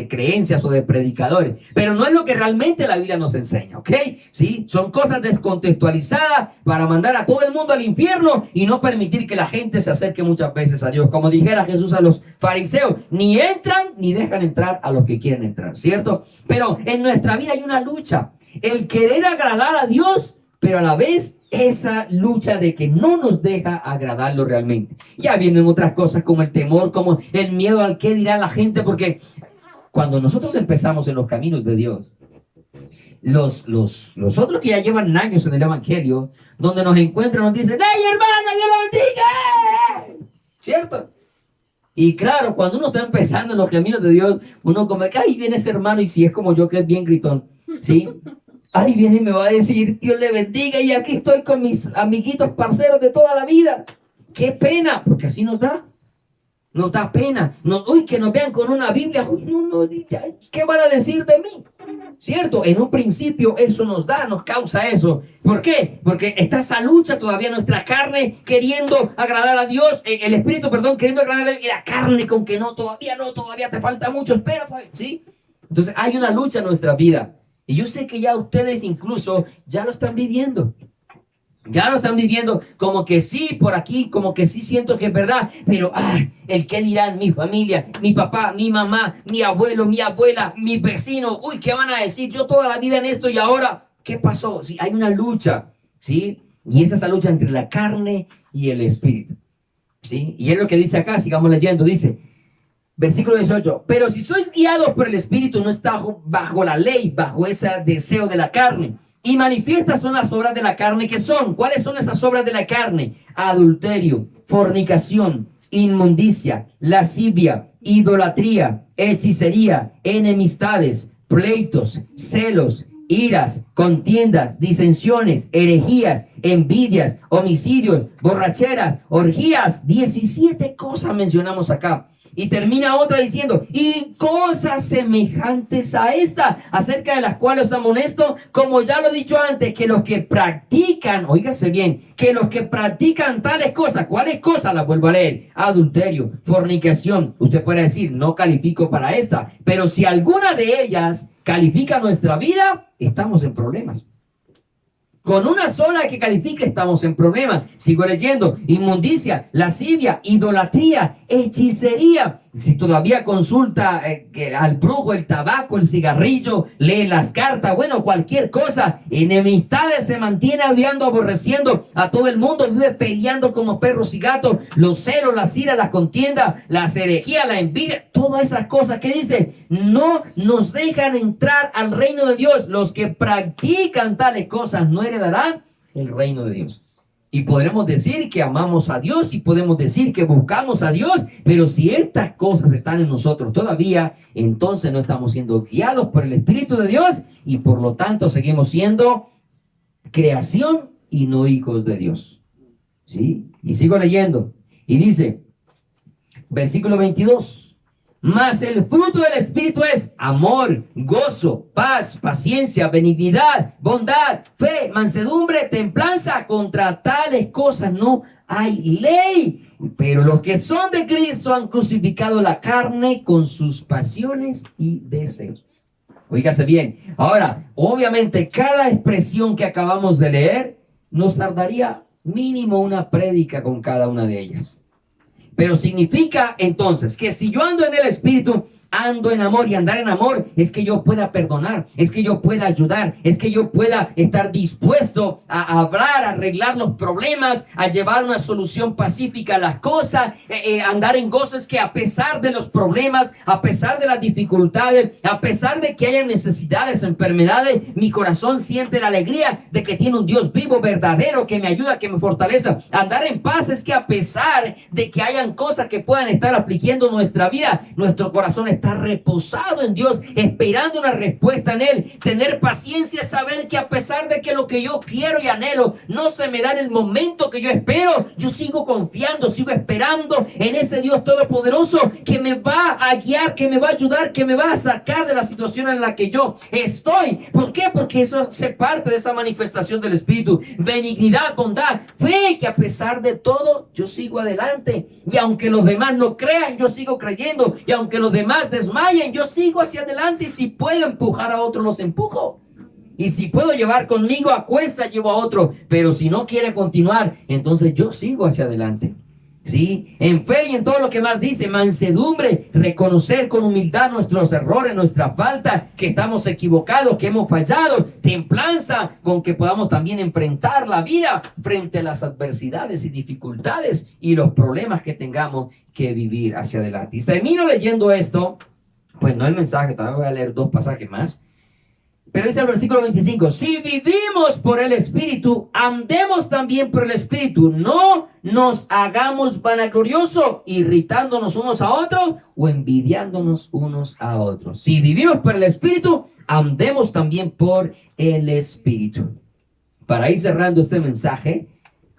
creencias o de predicadores, pero no es lo que realmente la Biblia nos enseña, ¿ok? Sí, son cosas descontextualizadas para mandar a todo el mundo al infierno y no permitir que la gente se acerque muchas veces a Dios. Como dijera Jesús a los fariseos, ni entran ni dejan entrar a los que quieren entrar, ¿cierto? Pero en nuestra vida hay una lucha, el querer agradar a Dios, pero a la vez esa lucha de que no nos deja agradarlo realmente. Ya vienen otras cosas como el temor, como el miedo al qué dirá la gente, porque cuando nosotros empezamos en los caminos de Dios, los otros que ya llevan años en el evangelio, donde nos encuentran, nos dicen, ¡hey, hermano, Dios lo bendiga! ¿Cierto? Y claro, cuando uno está empezando en los caminos de Dios, uno como que ahí viene ese hermano, y si es como yo que es bien gritón, ¿sí? Ahí viene y me va a decir, Dios le bendiga, y aquí estoy con mis amiguitos parceros de toda la vida. ¡Qué pena! Porque así nos da pena. Uy, que nos vean con una Biblia, uy, no, ¿qué van a decir de mí? ¿Cierto? En un principio eso nos causa eso. ¿Por qué? Porque está esa lucha todavía, nuestra carne queriendo agradar a Dios, el espíritu, perdón, queriendo agradar a Dios, y la carne con que todavía te falta mucho, espera, ¿sí? Entonces hay una lucha en nuestra vida. Y yo sé que ya ustedes incluso ya lo están viviendo. Ya lo están viviendo como que sí, por aquí, como que sí siento que es verdad, pero el qué dirán mi familia, mi papá, mi mamá, mi abuelo, mi abuela, mi vecino, uy, ¿qué van a decir? Yo toda la vida en esto y ahora, ¿qué pasó? Sí, hay una lucha, ¿sí? Y esa es la lucha entre la carne y el espíritu, ¿sí? Y es lo que dice acá, sigamos leyendo, dice, versículo 18, pero si sois guiados por el espíritu, no está bajo la ley, bajo ese deseo de la carne. Y manifiestas son las obras de la carne que son. ¿Cuáles son esas obras de la carne? Adulterio, fornicación, inmundicia, lascivia, idolatría, hechicería, enemistades, pleitos, celos, iras, contiendas, disensiones, herejías, envidias, homicidios, borracheras, orgías. 17 cosas mencionamos acá. Y termina otra diciendo, y cosas semejantes a esta, acerca de las cuales os amonesto, como ya lo he dicho antes, que los que practican, oígase bien, que los que practican tales cosas, ¿cuáles cosas? Las vuelvo a leer: adulterio, fornicación. Usted puede decir, no califico para esta, pero si alguna de ellas califica nuestra vida, estamos en problemas. Con una sola que califique estamos en problemas. Sigo leyendo: inmundicia, lascivia, idolatría, hechicería. Si todavía consulta al brujo, el tabaco, el cigarrillo, lee las cartas, bueno, cualquier cosa. Enemistades, se mantiene odiando, aborreciendo a todo el mundo, vive peleando como perros y gatos. Los celos, las iras, las contiendas, las herejías, la envidia, todas esas cosas que dice, no nos dejan entrar al reino de Dios. Los que practican tales cosas no heredarán el reino de Dios. Y podremos decir que amamos a Dios y podemos decir que buscamos a Dios, pero si estas cosas están en nosotros todavía, entonces no estamos siendo guiados por el Espíritu de Dios y por lo tanto seguimos siendo creación y no hijos de Dios. ¿Sí? Y sigo leyendo. Y dice, versículo 22. Mas el fruto del Espíritu es amor, gozo, paz, paciencia, benignidad, bondad, fe, mansedumbre, templanza. Contra tales cosas no hay ley. Pero los que son de Cristo han crucificado la carne con sus pasiones y deseos. Oígase bien. Ahora, obviamente, cada expresión que acabamos de leer nos tardaría mínimo una prédica con cada una de ellas. Pero significa entonces que si yo ando en el Espíritu, ando en amor, y andar en amor es que yo pueda perdonar, es que yo pueda ayudar, es que yo pueda estar dispuesto a hablar, a arreglar los problemas, a llevar una solución pacífica a las cosas. Andar en gozo es que a pesar de los problemas, a pesar de las dificultades, a pesar de que haya necesidades, enfermedades, mi corazón siente la alegría de que tiene un Dios vivo, verdadero, que me ayuda, que me fortaleza. Andar en paz es que a pesar de que hayan cosas que puedan estar afligiendo nuestra vida, nuestro corazón está reposado en Dios, esperando una respuesta en Él. Tener paciencia es saber que a pesar de que lo que yo quiero y anhelo no se me da en el momento que yo espero, yo sigo confiando, sigo esperando en ese Dios todopoderoso que me va a guiar, que me va a ayudar, que me va a sacar de la situación en la que yo estoy. ¿Por qué? Porque eso hace parte de esa manifestación del Espíritu. Benignidad, bondad, fe, que a pesar de todo yo sigo adelante, y aunque los demás no crean, yo sigo creyendo, y aunque los demás desmayen, yo sigo hacia adelante, y si puedo empujar a otros, los empujo, y si puedo llevar conmigo a cuesta, llevo a otro. Pero si no quiere continuar, entonces yo sigo hacia adelante. ¿Sí? En fe y en todo lo que más dice: mansedumbre, reconocer con humildad nuestros errores, nuestra falta, que estamos equivocados, que hemos fallado. Templanza, con que podamos también enfrentar la vida frente a las adversidades y dificultades y los problemas que tengamos que vivir hacia adelante. Y termino leyendo esto, pues no el mensaje, todavía voy a leer 2 pasajes más. Pero dice el versículo 25: si vivimos por el Espíritu, andemos también por el Espíritu. No nos hagamos vanagloriosos, irritándonos unos a otros o envidiándonos unos a otros. Si vivimos por el Espíritu, andemos también por el Espíritu. Para ir cerrando este mensaje,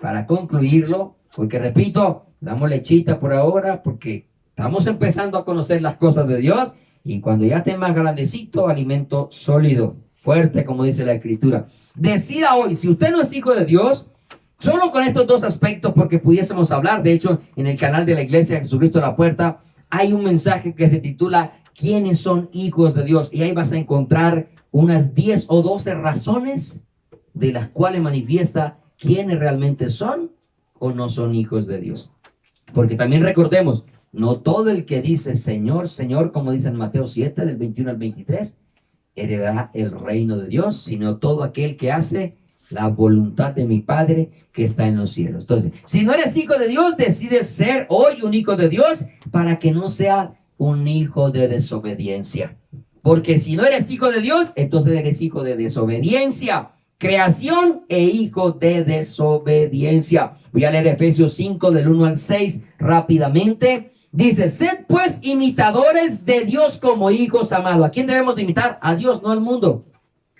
para concluirlo, porque repito, damos lechita por ahora, porque estamos empezando a conocer las cosas de Dios, y cuando ya esté más grandecito, alimento sólido, fuerte, como dice la Escritura. Decida hoy, si usted no es hijo de Dios, solo con estos 2 aspectos, porque pudiésemos hablar. De hecho, en el canal de la Iglesia Jesucristo a la Puerta hay un mensaje que se titula ¿Quiénes son hijos de Dios? Y ahí vas a encontrar unas 10 o 12 razones de las cuales manifiesta quiénes realmente son o no son hijos de Dios. Porque también recordemos, no todo el que dice Señor, Señor, como dice en Mateo 7, del 21 al 23, heredará el reino de Dios, sino todo aquel que hace la voluntad de mi Padre que está en los cielos. Entonces, si no eres hijo de Dios, decides ser hoy un hijo de Dios para que no seas un hijo de desobediencia. Porque si no eres hijo de Dios, entonces eres hijo de desobediencia. Creación e hijo de desobediencia. Voy a leer Efesios 5 del 1 al 6 rápidamente. Dice, sed pues imitadores de Dios como hijos amados. ¿A quién debemos de imitar? A Dios, no al mundo.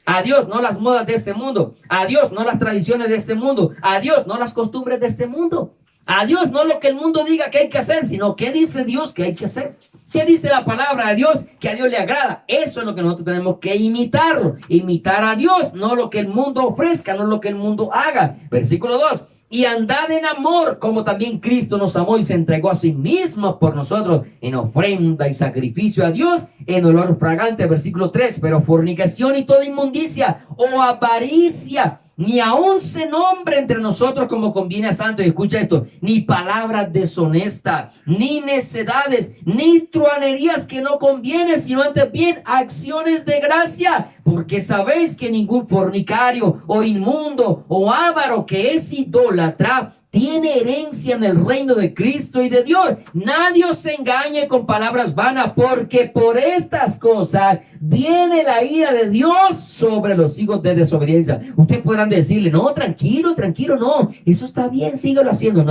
A Dios, no las modas de este mundo. A Dios, no las tradiciones de este mundo. A Dios, no las costumbres de este mundo. A Dios, no lo que el mundo diga que hay que hacer, sino qué dice Dios que hay que hacer. ¿Qué dice la palabra de Dios que a Dios le agrada? Eso es lo que nosotros tenemos que imitarlo. Imitar a Dios, no lo que el mundo ofrezca, no lo que el mundo haga. Versículo 2. Y andad en amor, como también Cristo nos amó y se entregó a sí mismo por nosotros en ofrenda y sacrificio a Dios en olor fragante. Versículo 3. Pero fornicación y toda inmundicia o avaricia, ni aun se nombre entre nosotros como conviene a santos. Y escucha esto: ni palabras deshonestas, ni necedades, ni truanerías que no conviene, sino antes bien acciones de gracia. Porque sabéis que ningún fornicario o inmundo o avaro que es idólatra tiene herencia en el reino de Cristo y de Dios. Nadie os engañe con palabras vanas, porque por estas cosas viene la ira de Dios sobre los hijos de desobediencia. Ustedes podrán decirle, no, tranquilo, tranquilo, no, eso está bien, síguelo haciendo.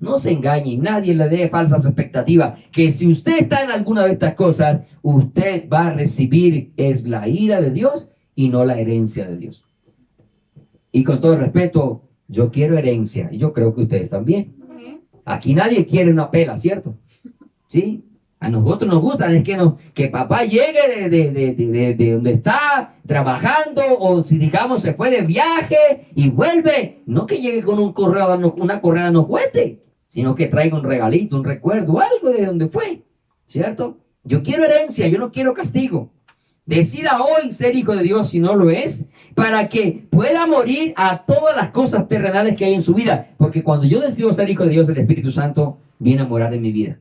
No se engañe, nadie le dé falsas expectativas, que si usted está en alguna de estas cosas, usted va a recibir es la ira de Dios y no la herencia de Dios. Y con todo respeto, yo quiero herencia, y yo creo que ustedes también. Aquí nadie quiere una pela, ¿cierto? ¿Sí? A nosotros nos gusta es que papá llegue de donde está trabajando, o si digamos se fue de viaje y vuelve, no que llegue con un correo, una correa de juguete, sino que traiga un regalito, un recuerdo, algo de donde fue, ¿cierto? Yo quiero herencia, yo no quiero castigo. Decida hoy ser hijo de Dios si no lo es, para que pueda morir a todas las cosas terrenales que hay en su vida. Porque cuando yo decido ser hijo de Dios, el Espíritu Santo viene a morar en mi vida.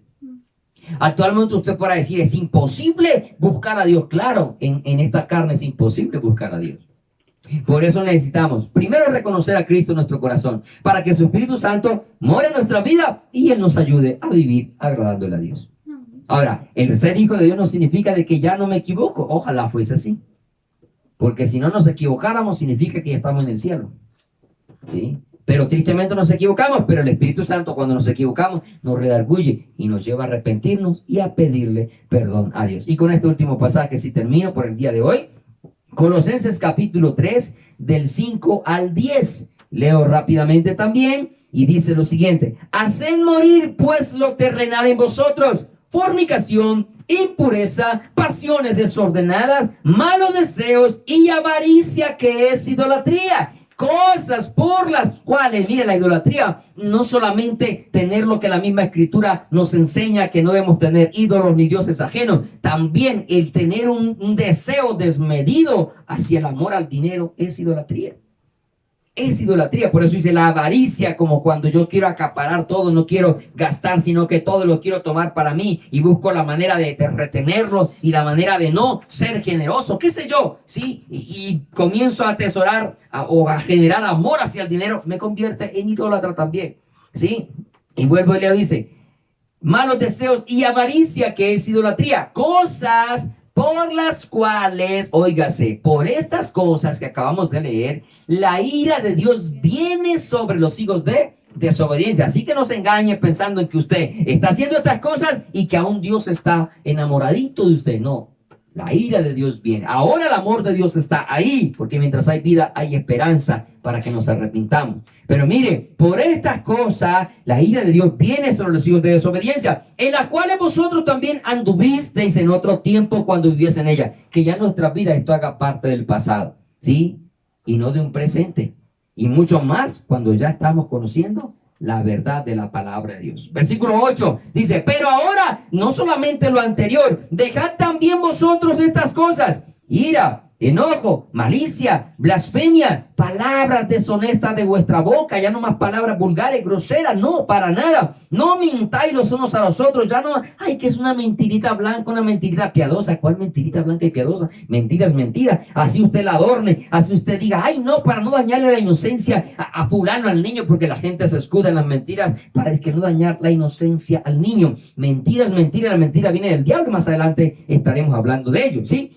Actualmente usted podrá decir, es imposible buscar a Dios. Claro, en esta carne es imposible buscar a Dios. Por eso necesitamos primero reconocer a Cristo en nuestro corazón, para que su Espíritu Santo more en nuestra vida y Él nos ayude a vivir agradándole a Dios. Ahora, el ser hijo de Dios no significa de que ya no me equivoco. Ojalá fuese así. Porque si no nos equivocáramos, significa que ya estamos en el cielo. ¿Sí? Pero tristemente nos equivocamos, pero el Espíritu Santo, cuando nos equivocamos, nos redarguye y nos lleva a arrepentirnos y a pedirle perdón a Dios. Y con este último pasaje, si termino por el día de hoy, Colosenses capítulo 3, del 5 al 10. Leo rápidamente también y dice lo siguiente: haced morir pues lo terrenal en vosotros: fornicación, impureza, pasiones desordenadas, malos deseos y avaricia, que es idolatría. Cosas por las cuales, mire, la idolatría no solamente tener lo que la misma escritura nos enseña, que no debemos tener ídolos ni dioses ajenos, también el tener un deseo desmedido hacia el amor al dinero es idolatría. Es idolatría. Por eso dice la avaricia, como cuando yo quiero acaparar todo, no quiero gastar, sino que todo lo quiero tomar para mí y busco la manera de retenerlo y la manera de no ser generoso, qué sé yo, ¿sí? Y comienzo a atesorar o a generar amor hacia el dinero, me convierte en idólatra también, ¿sí? Y vuelvo y le dice, malos deseos y avaricia, que es idolatría, cosas por las cuales, óigase, por estas cosas que acabamos de leer, la ira de Dios viene sobre los hijos de desobediencia. Así que no se engañe pensando en que usted está haciendo estas cosas y que aún Dios está enamoradito de usted. No, la ira de Dios viene. Ahora el amor de Dios está ahí, porque mientras hay vida hay esperanza para que nos arrepintamos. Pero mire, por estas cosas la ira de Dios viene sobre los hijos de desobediencia, en las cuales vosotros también anduvisteis en otro tiempo cuando viviese en ella. Que ya nuestra vida esto haga parte del pasado, ¿sí? Y no de un presente. Y mucho más cuando ya estamos conociendo la verdad de la palabra de Dios. Versículo 8 dice, pero ahora no solamente lo anterior, dejad también vosotros estas cosas: ira, enojo, malicia, blasfemia, palabras deshonestas de vuestra boca, ya no más palabras vulgares, groseras, no, para nada. No mintáis los unos a los otros, ya no, ay, que es una mentirita blanca, una mentirita piadosa. ¿Cuál mentirita blanca y piadosa? Mentira es mentira. Así usted la adorne, así usted diga, ay, no, para no dañarle la inocencia a fulano, al niño, porque la gente se escuda en las mentiras, para es que no dañar la inocencia al niño. Mentira es mentira, la mentira viene del diablo, y más adelante estaremos hablando de ello, ¿sí?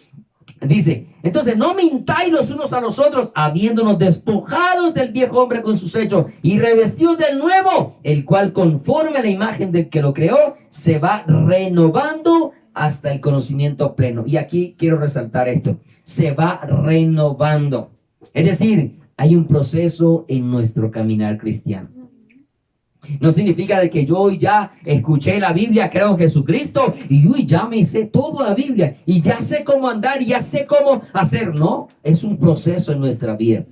Dice, entonces no mintáis los unos a los otros, habiéndonos despojados del viejo hombre con sus hechos y revestidos del nuevo, el cual conforme a la imagen del que lo creó, se va renovando hasta el conocimiento pleno. Y aquí quiero resaltar esto, se va renovando. Es decir, hay un proceso en nuestro caminar cristiano. No significa de que yo hoy ya escuché la Biblia, creo en Jesucristo y uy, ya me sé toda la Biblia y ya sé cómo andar y ya sé cómo hacer. No, es un proceso en nuestra vida.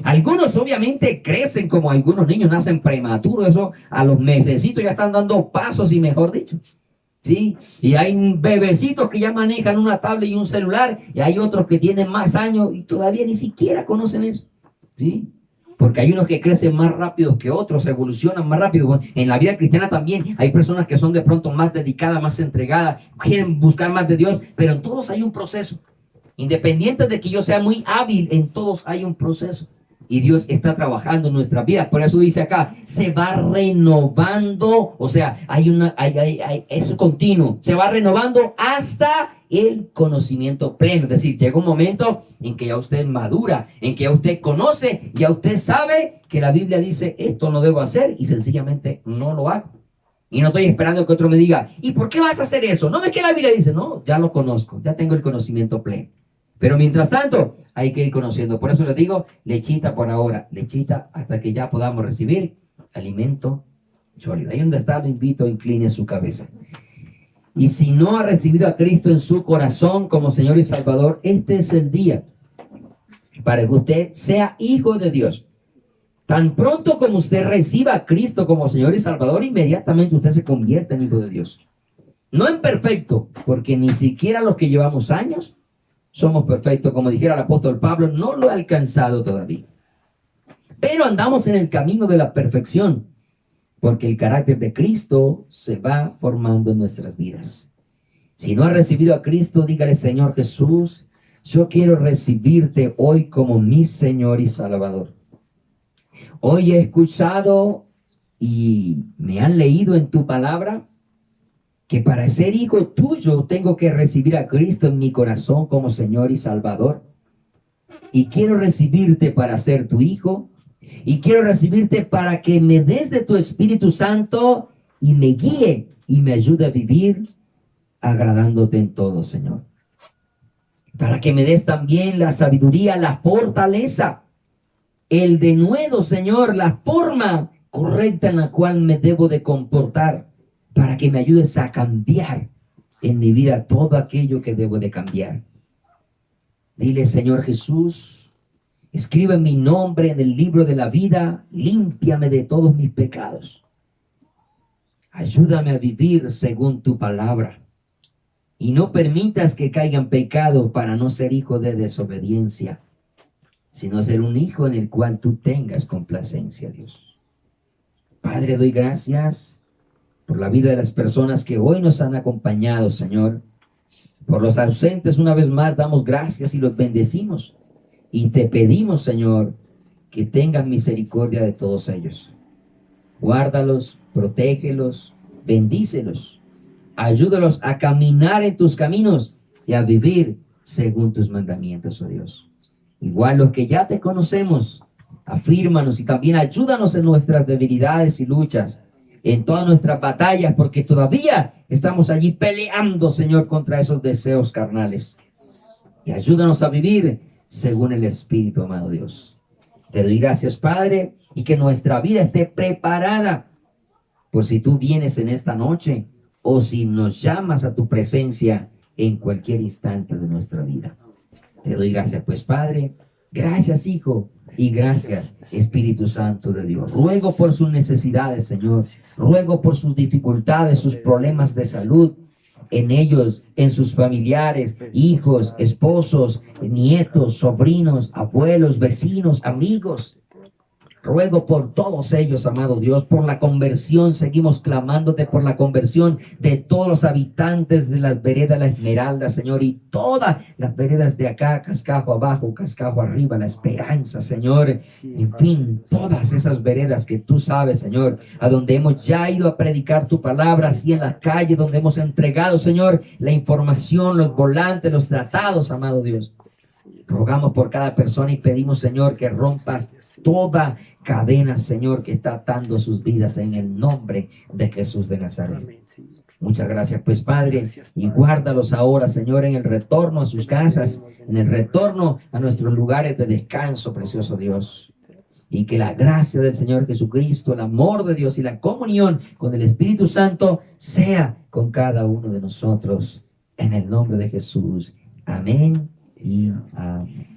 Algunos obviamente crecen como algunos niños nacen prematuros, eso a los mesecitos ya están dando pasos y mejor dicho. ¿Sí? Y hay bebecitos que ya manejan una tablet y un celular y hay otros que tienen más años y todavía ni siquiera conocen eso. ¿Sí? Porque hay unos que crecen más rápido que otros, evolucionan más rápido. Bueno, en la vida cristiana también hay personas que son de pronto más dedicadas, más entregadas, quieren buscar más de Dios, pero en todos hay un proceso. Independiente de que yo sea muy hábil, en todos hay un proceso. Y Dios está trabajando en nuestra vida. Por eso dice acá, se va renovando, o sea, es continuo, se va renovando hasta el conocimiento pleno. Es decir, llega un momento en que ya usted madura, en que ya usted conoce, ya usted sabe que la Biblia dice, esto no debo hacer y sencillamente no lo hago. Y no estoy esperando que otro me diga, ¿y por qué vas a hacer eso? No ves que la Biblia dice, no, ya lo conozco, ya tengo el conocimiento pleno. Pero mientras tanto, hay que ir conociendo. Por eso les digo, lechita por ahora, lechita hasta que ya podamos recibir alimento sólido. Ahí donde está, lo invito, incline su cabeza. Y si no ha recibido a Cristo en su corazón como Señor y Salvador, este es el día para que usted sea hijo de Dios. Tan pronto como usted reciba a Cristo como Señor y Salvador, inmediatamente usted se convierte en hijo de Dios. No en perfecto, porque ni siquiera los que llevamos años somos perfectos, como dijera el apóstol Pablo, no lo he alcanzado todavía. Pero andamos en el camino de la perfección, porque el carácter de Cristo se va formando en nuestras vidas. Si no ha recibido a Cristo, dígale, Señor Jesús, yo quiero recibirte hoy como mi Señor y Salvador. Hoy he escuchado y me han leído en tu palabra que para ser hijo tuyo tengo que recibir a Cristo en mi corazón como Señor y Salvador. Y quiero recibirte para ser tu hijo. Y quiero recibirte para que me des de tu Espíritu Santo y me guíe y me ayude a vivir agradándote en todo, Señor. Para que me des también la sabiduría, la fortaleza, el denuedo, Señor, la forma correcta en la cual me debo de comportar, para que me ayudes a cambiar en mi vida todo aquello que debo de cambiar. Dile, Señor Jesús, escribe mi nombre en el libro de la vida, límpiame de todos mis pecados. Ayúdame a vivir según tu palabra y no permitas que caiga en pecado para no ser hijo de desobediencia, sino ser un hijo en el cual tú tengas complacencia, Dios. Padre, doy gracias por la vida de las personas que hoy nos han acompañado, Señor. Por los ausentes, una vez más, damos gracias y los bendecimos. Y te pedimos, Señor, que tengas misericordia de todos ellos. Guárdalos, protégelos, bendícelos. Ayúdalos a caminar en tus caminos y a vivir según tus mandamientos, oh Dios. Igual los que ya te conocemos, afírmanos y también ayúdanos en nuestras debilidades y luchas, en todas nuestras batallas, porque todavía estamos allí peleando, Señor, contra esos deseos carnales. Y ayúdanos a vivir según el Espíritu, amado Dios. Te doy gracias, Padre, y que nuestra vida esté preparada por si tú vienes en esta noche o si nos llamas a tu presencia en cualquier instante de nuestra vida. Te doy gracias, pues, Padre. Gracias, Hijo. Y gracias, Espíritu Santo de Dios. Ruego por sus necesidades, Señor. Ruego por sus dificultades, sus problemas de salud. en ellos, en sus familiares, hijos, esposos, nietos, sobrinos, abuelos, vecinos, amigos. Ruego por todos ellos, amado Dios, por la conversión. Seguimos clamándote por la conversión de todos los habitantes de las veredas La Esmeralda, Señor, y todas las veredas de acá, Cascajo abajo, Cascajo arriba, La Esperanza, Señor. En fin, todas esas veredas que tú sabes, Señor, a donde hemos ya ido a predicar tu palabra, así en la calle, donde hemos entregado, Señor, la información, los volantes, los tratados, amado Dios. Rogamos por cada persona y pedimos, Señor, que rompas toda cadena, Señor, que está atando sus vidas en el nombre de Jesús de Nazaret. Muchas gracias, pues, Padre, y guárdalos ahora, Señor, en el retorno a sus casas, en el retorno a nuestros lugares de descanso, precioso Dios. Y que la gracia del Señor Jesucristo, el amor de Dios y la comunión con el Espíritu Santo sea con cada uno de nosotros, en el nombre de Jesús. Amén y amén.